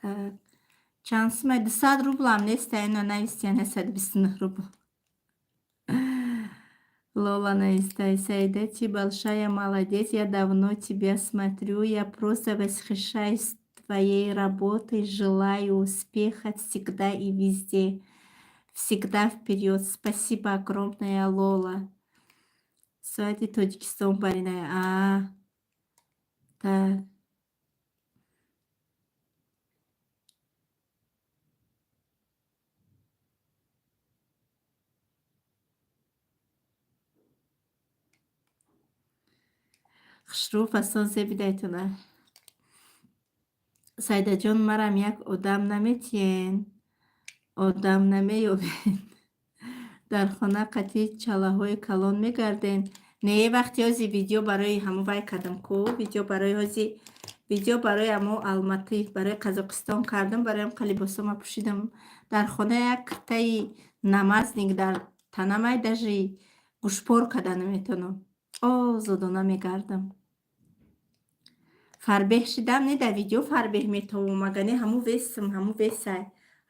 Speaker 1: Так. чанд сумай? 200 рублам нестай, но нависен 129 рубл. Лола навистай. Саида, ты большая молодец, я давно тебя смотрю, я просто восхищаюсь твоей работой, желаю успеха всегда и везде. Всегда вперед. Спасибо огромное, Лола. Суати Тоҷикистон бариная. Так. хушрӯ фасон зебидайтона. Саидаҷон, марам як одам наметиҳен. одам намеёбед. дар хона қатъи чалаҳои калон мегарден. Не вақти ҳози видео барои ҳамо вай кардам ку. Видео барои ҳамо Алматӣ, барои Қазоқистон кардам, барои ҳам либосома пӯшидам. Дар хона як таи намазник дар танамай даже гӯшпор карда наметавонам. Озодона мегардам. фарбеҳ шидам, не дар видео фарбеҳ метавом, агар не ҳамун весам, ҳамун весай,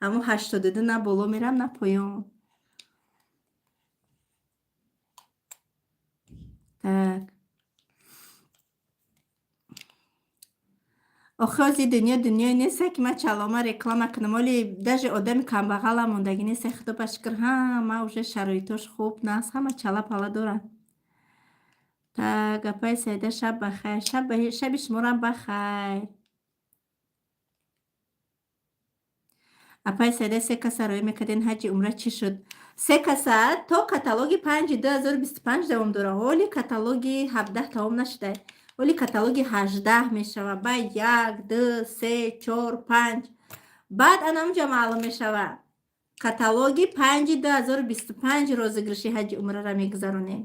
Speaker 1: ҳамун 82 на боло мерам, на поён. Так. охи ҳозир дунёе несте ки ман чалома реклама кунам, вале даже одами камбағалам мондагӣ несте. Худоба шукр, ҳама уже шароитош хуб наст, ҳама чала пала дорад. Так, апай Саида шаб бахайр. Шаби шуморам бахайр. апай Саида 3 каса роӣ мекардин, ҳаҷи умра чӣ шуд? 3 каса то каталоги 5/2025 давом дора, вале каталоги 17 тамом нашуда, вале каталоги 18 мешава. Ба 1, 2, 3, 4, 5. баъд ана онҷа маълум мешава каталоги 5/2025 розыгрыши ҳаҷи умрара мегузаронем.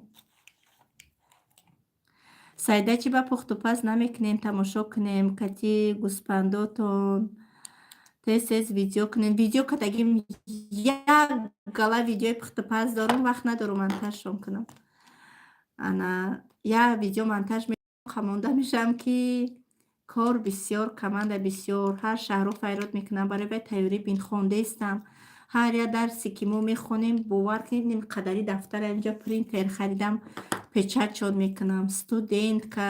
Speaker 1: Саида чӣ ба пухтупаз намекунем, тамошо кунем, кати гӯспандотон тез видео кунем. Видео кардагим, як гала видеои пухтупаз дорум, вақт надорум монтажшон кунам. Ана як видео монтаж мекунам, хамонда мешавам ки кор бисёр, команда бисёр, ҳар шаҳру файрод мекунам, барои вай тайёрӣ бинхондаистам. ҳар як дарсе ки мо мехонем, бовар кунед ин қадари дафтара инҷа принтер харидам, печатшон мекунам. Студентка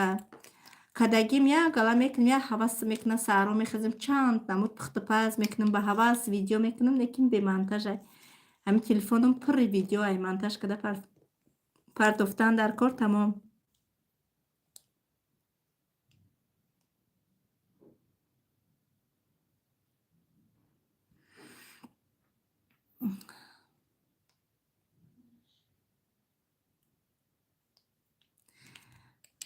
Speaker 1: кадагим як гала мекунем, як ҳавас мекунам, саҳро мехезем, чанд намуд пухтупаз мекунам, ба ҳавас видео мекунам, лекин бемонтажай. ҳамин телефоном пурри видеоай, монтаж карда партофтан дар кор тамом.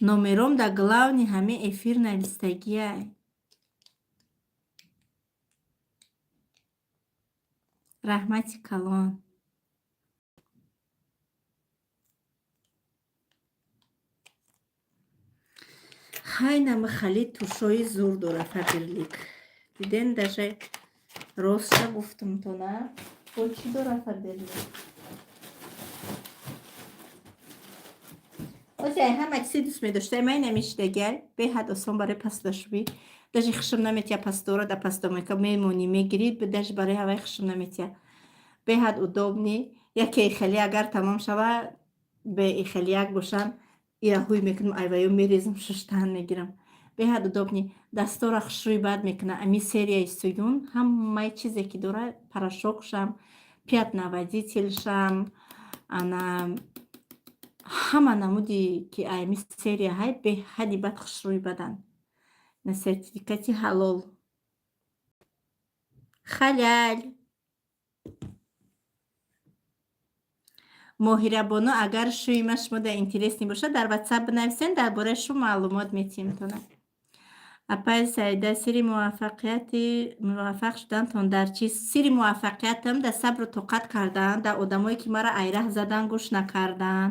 Speaker 1: номером дар главни ҳамин эфир навистагиай. раҳмати калон. хайна махали тушои зур дора фаберлик. Диден даже ростша гуфтам то на. Бо чӣ дора фаберлик? озяй ҳама чизи дӯст медоштаи ман намешидагай беҳад осон барои пасдошувӣ. даже хишм наметия пасдора да пасдомека мемонӣ мегирӣ, даже барои ҳаваи хишм наметия. беҳад удобни. яке ихели агар тамом шава, бе ихели як бошам, ираҳуй мекунам, айваё мерезам, шуштан мегирам. беҳад удобни. дастора хушрӯи бад мекунам. ами серияи суюн ҳамаи чизе ки дора, порошокшам, пятноводительшам, ана ҳама намуди ки ами серия ҳай беҳади бад хушрӯи бадан. на сертификати ҳалол. халял. моҳира боно, агар шӯима шумода интересни бошад, дар ватсап бинависен, дар бораи шу маълумот метиҳам. апай Саида, сири муваффақ шудантон дар чист? сири муваффақиятам дар сабру тоқат кардан, дар одамое ки мара айраҳ задан, гӯш накардан,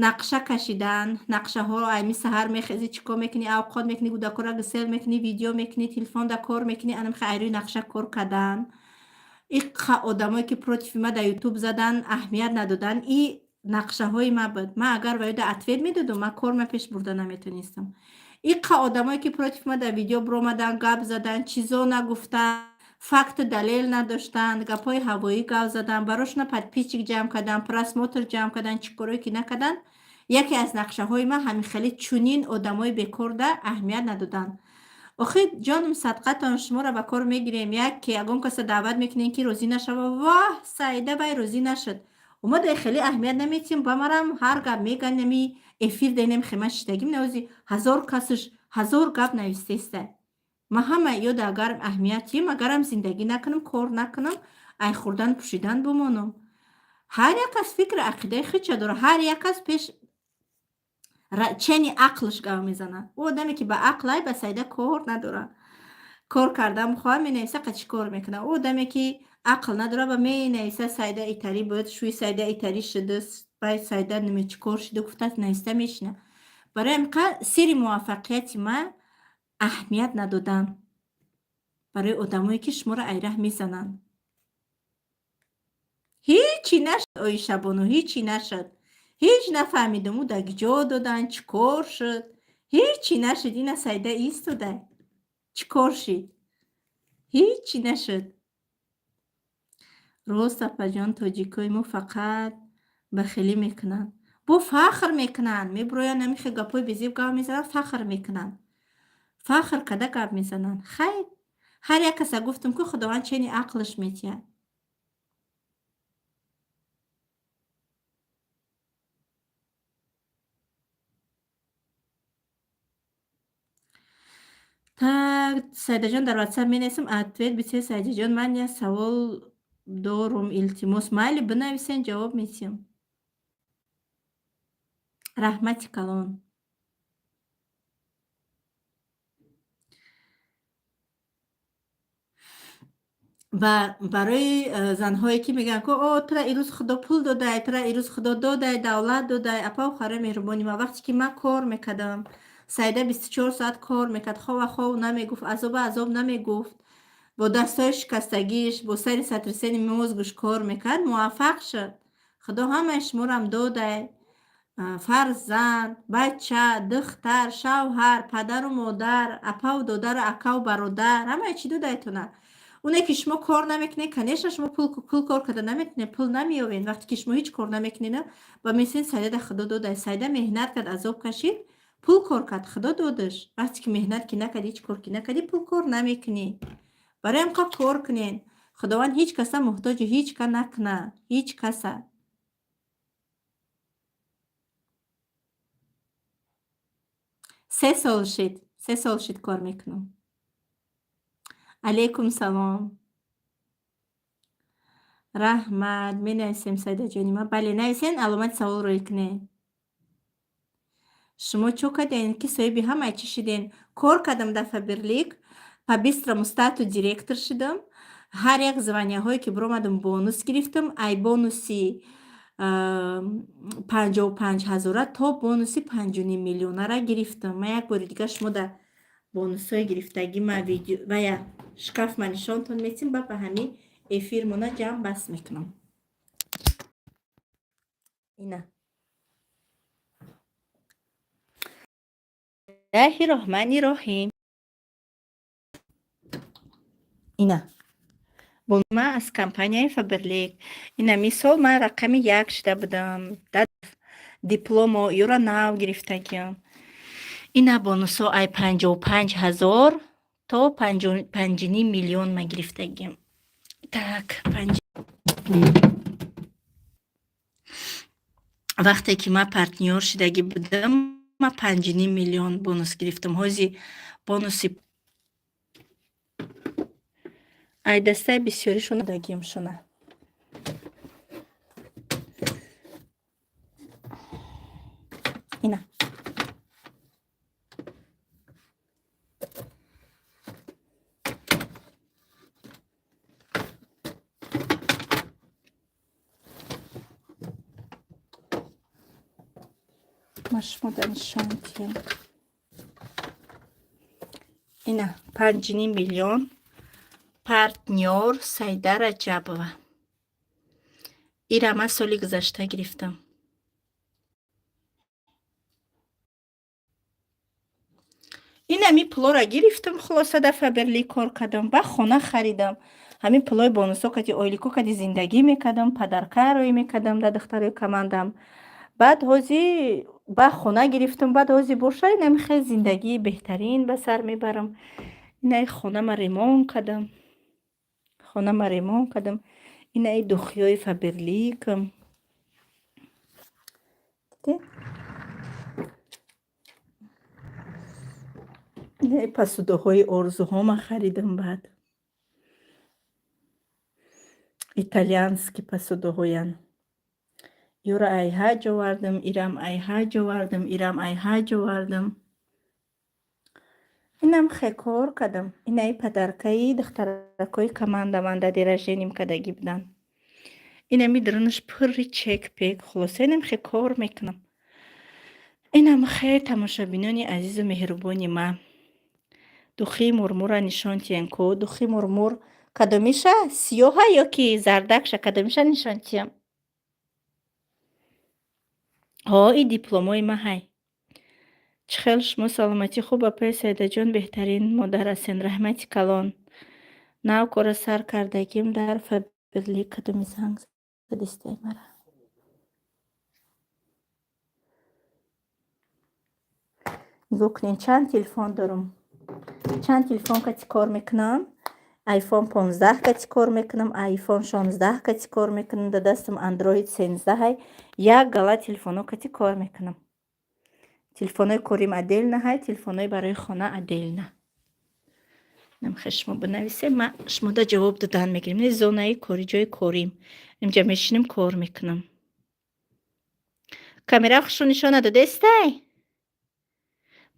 Speaker 1: нақша кашидан. нақшаҳоро ами саҳар мехезӣ, чӣ кор мекунӣ, авқот мекунӣ, гудакора гисел мекунӣ, видео мекунӣ, телефонда кор мекунӣ, ана мехоҳӣ айрӯи нақша кор кардан. иққа одамое ки против ма дар ютуб задан, аҳамият надодан, и нақшаҳои ма буд. ман агар ваёда ответ медодам, ман корма пеш бурда наметонистам. иққа одамое ки против ма дар видео биромадан, гап задан, чизо нагуфтан, факту далел надоштанд, гапҳои ҳавоӣ гап задан, барошона подписчик ҷамъ кардан, просмотр ҷамъ кардан, чӣ корое ки накардан. яке аз нақшаҳои ман ҳамин хеле чунин одамои бекорда аҳамият надодан. охи ҷонум садқатон, шуморо ба кор мегирем, ягон каса даъват мекунем ки розӣ нашава, ваҳ Саида вай розӣ нашуд. ма дай хеле аҳамият наметиҳем, ба марам ҳар гап мегӯянд, нами эфир денем хема шидагим навози ҳазор касуш ҳазор гап навистаистай. ман ҳама ёда агар аҳамиятим, агарам зиндагӣ накунам, кор накунам, ай хӯрдан пӯшидан бимонам. ҳар як кас фикри ақидаи худша дорад, ҳар як кас пеш чени ақлш гав мезана. ӯ одаме ки ба ақлай, ба Саида кор надора. кор кардан бихоҳам менависа, қа чӣ кор мекунам. ӯ одаме ки ақл надора, ба менависа Саида итарӣ буд, шӯи Саида итарӣ шуду, баъд Саида ними чӣ кор шуду гуфта нависта мешина. барои ҳамин қа сири муваффақияти ман аҳамият надодан барои одамое ки шуморо айраҳ мезананд. ҳичи нашуд оишабону, ҳичи нашуд. ҳеҷ нафаҳмидам ӯ дар киҷо доданд, чӣ кор шуд. هیچی نشد. اینا سایده ایستاده. چیکار شد؟ هیچی نشد. راست اپا جان تاجیکای ما فقط بخیلی میکنن. بو فخر میکنن. میبروین نمیخه گپای بیزیب گپ میزنن فخر میکنن. فخر کده گپ میزنن. خیر. هر یک کس گفتم که خداوند چنین عقلش میتیه. تا سایده جان در واتساپ می نویسم اتویت بسیار سایده جان من یه سوال دارم التماس مایلی بنویسین جواب میتیم. رحمتی کلان. و برای زنهایی که میگن که او ترا ایروز خدا پول داده، ترا ایروز خدا داده، دولت داده، اپا و خاره مهربانی. ما وقتی که من کار میکردم سایده 24 ساعت کار میکرد، خواه و خواه نمیگفت، عذاب نمیگفت، با دستای شکستگیش با سر سطرسین موزگش کار میکرد، موفق شد. خدا همش مورم داده، فرزند، بچه، دختر، شوهر، پدر و مادر، اپا و دادر، اکا و برادر، همه چی داده ایتونه. اونه که شما کار نمیکنه کنیش شما پول کار کرده نمیتونه، پول نمیابین. وقتی که شما هیچ کار نمیکنین و میسین سایده خدا داده، سایده مهنت کرد، عذاب کشید، پول کار کرد، خدا دادش. وقتی که مهنت که نکردی، هیچ کار که نکردی، پول کار نمیکنی. برای اینقدر کار کنین. خداوند هیچ کس محتاج هیچ کس نکنه، هیچ کس. 3 سال شد، 3 سال شد کار میکنم. علیکم سلام. رحمت می نویسیم سایده جانی ما. بله نویسین علامت سوال روی کنین. شما چو کردین که صاحبی همه چی شدین؟ کار کردم در فابرلیک، په быстро стату директор шидам. ҳар як званиyaҳое ки биромадам бонус гирифтам. Ай бонуси 55,000 то бонуси 5,5 миллионара гирифтам. Ман як бори дига шумо дар бонусҳои гирифтаги ма видео ва я шкаф ма нишонтон метим, ба па ҳамин эфир мона ҷамъ бас мекунам. ина Бисмиллаҳи роҳмани роҳим. ина ман аз компанияи Фаберлик. Ина мисол ман рақами 1 шида будам. Дар дипломо юра нав гирифтагиам. Ина бонусҳо ай 55,000 то 5,5 миллион ма гирифтагиам. Так, вақте ки ман партнёр шидагӣ будам, ман 5,5 миллион бонус гирифтам. ҳози бонуси ай дастаи бисёришон дагиам шуна. ина машмода нишон диҳам. ина 5,5 миллион партнёр Сайда Раҷабова. ира ман соли гузашта гирифтам. ин ҳамин пулора гирифтам. Хулоса дар Фаберлик кор кардам, ба хона харидам. ҳамин пулои бонусҳо кади оилико кади зиндагӣ мекардам, падаркарӯӣ мекардам дар духтарои командам. баъд ҳози ба хона гирифтам. баъд ҳози боша ин ҳамин хеле зиндагии беҳтарин ба сар мебарам. ин хонама ремонт кардам. ин духиёи Фаберликам. посудоҳои орзуҳома харидам. баъд итальянски посудоҳоян. юра айҳаҷ овардам, ирам айҳаҷ овардам, ирам айҳаҷ овардам. инам хеле кор кардам. инаи падаркаи духтаракои командаманда дераженим кардагӣ будан. инами дурунаш пурри чек-пек. хулоса инам хеле кор мекунам. инам хеле тамошобинони азизу меҳрубони ман. духии мурмура нишон тиҳем ку. духи мурмур кадомиша? сиёҳа ё ки зардакша? кадомиша нишон тиҳем? ҳо и дипломои ма ҳай. чихел шумо саломатӣ хуб апаи Саидаҷон беҳтарин модар ҳастен. Раҳмати калон. Нав кора сар кардагим дар фабрли кадоми занг задистай мара. нигоҳ кунед чанд телефон дорам. Чанд телефон кати кор мекунам. Айфон 15 кати кор мекунам, айфон 16 кати кор мекунам, да дастам андроид 13 як гала телефоно кати кор мекунам. телефонои корим отдельно ҳай, телефонои барои хона отдельно. намехоҳ шумо бинависем, ма шумода ҷавоб додан мегирем. Не зонаи кори, ҷои корим. инҷа мешинем кор мекунам. камера хушро нишон надодестай?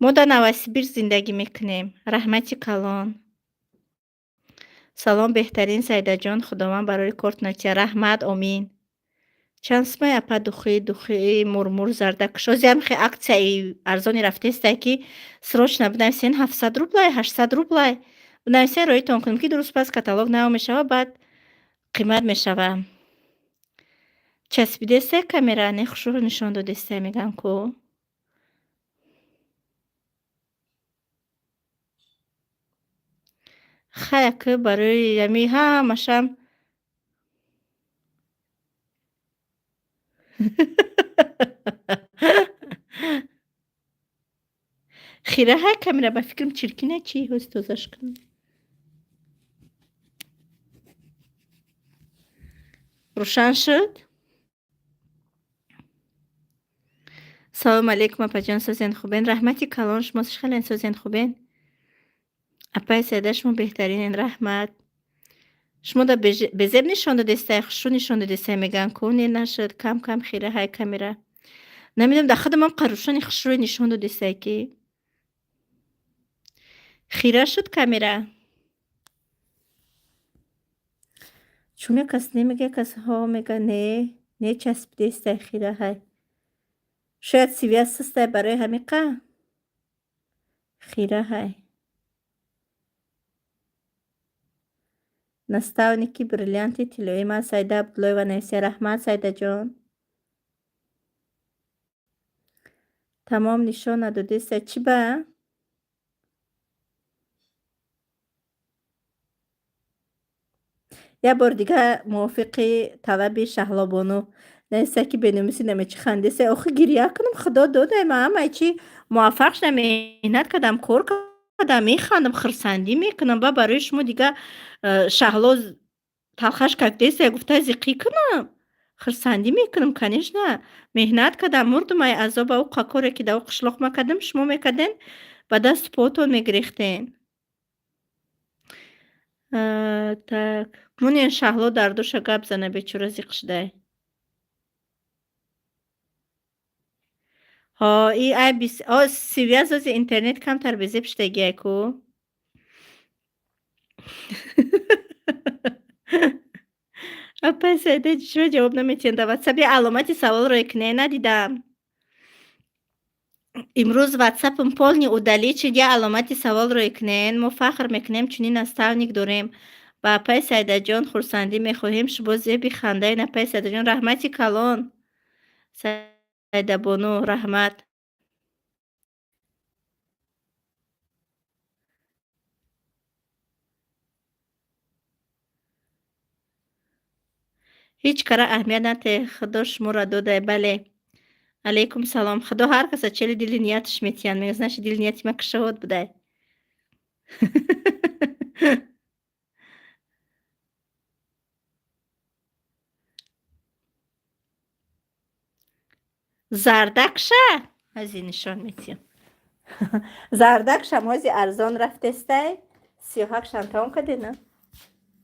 Speaker 1: мо дар Новосибирск зиндагӣ мекунем. Раҳмати калон. салом беҳтарин Саидаҷон, худованд барори кортунатия раҳмат, омин. чанд сумай апа духи мурмур зардакш озиам хе аксияи арзони рафтестай ки срочно бинависен 700 рублай 800 рублай бинависен роитон кунем ки дуруст пас каталог наво мешава баъд қимат мешава. часпидестай камера не хушро нишон додестай мегам ку хаяк барои ями ҳамашам хира ҳай камера ба фикрам чиркина чӣ ҳоз тозаш кунам. рӯшан шуд. салому алейкум апаҷон, созен хубен? Раҳмати калон, шумо шихелен созен хубен? апаи Саида шумо беҳтаринен, раҳмат. шумо да безеб нишон додестай, хушрӯ нишон додестай меган ку не нашуд кам хира ҳай камера. намедонам да худамам қарушани хушрӯи нишон додестай ки хира шуд камера. чун якас немега, якасҳо мега не часпидестай хира ҳай. шояд связ ҳастай барои ҳамиқа хира ҳай. наставники бриллианти тиллои ман Саида Абдуллоева нависе. раҳмат Саидаҷон. тамом нишон надодестай чӣ ба? як бор дига мувофиқи талаби Шаҳлобону навистай ки беномиси намечи хандестай. охи гирья кунам худо додай ман ҳамаи чӣ муваффақ шудам, меҳнат кардам, кор кардам, механдам, хирсандӣ мекунам. ба барои шумо дига Шаҳло талхаш кардестай гуфта зиқӣ кунам, хирсандӣ мекунам. конечно меҳнат кардам, мурдум ай азоба у қакоре ки дар у қишлоқ мекардем шумо мекарден ба дасту поатон мегирехтен. так мунен Шаҳло дар душа гап зана бечора зиқ шудай. и ай связ ози интернет камтар безеб шудагиай ку апай Саида чиро ҷавоб наметиҳем дар ватсап. я аломати саволро икне надидам. имрӯз ватсапм полни удаличид. я аломати саволро икнен. мо фахр мекунем чунин наставник дорем. ба апай Саидаҷон хурсандӣ мехоҳем. шубо зеби хандаен апай Саидаҷон. раҳмати калон Саидабону. раҳмат. ҳеҷ кара аҳамият надеҳ. худо шуморо додай. бале. алейкум салом. худо ҳар каса чели дили нияташ метиян. мега значи дили нияти ма кишовод будай. зардакша ҳази нишон метиҳам. зардакшам ҳози арзон рафтестай 38 шантаон кадена.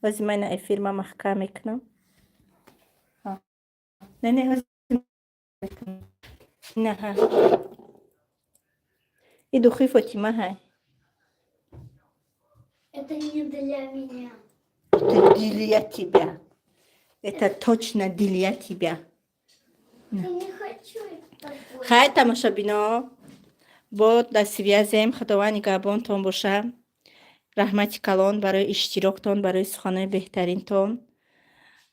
Speaker 1: ҳози мана эфирма маҳкам мекунам. не ҳози не ҳа и духи Фотима ҳай.
Speaker 2: Это не для меня.
Speaker 1: Это для тебя. Это точно для тебя.
Speaker 2: Я не хочу это.
Speaker 1: хай тамошобино бо дар связем. худованд нигаҳбонтон боша. раҳмати калон барои иштироктон, барои суханои беҳтаринтон.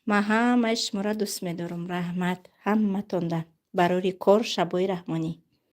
Speaker 1: ман ҳамаи шуморо дӯст медорам. раҳмат ҳаматонда барори кор. шабои раҳмонӣ.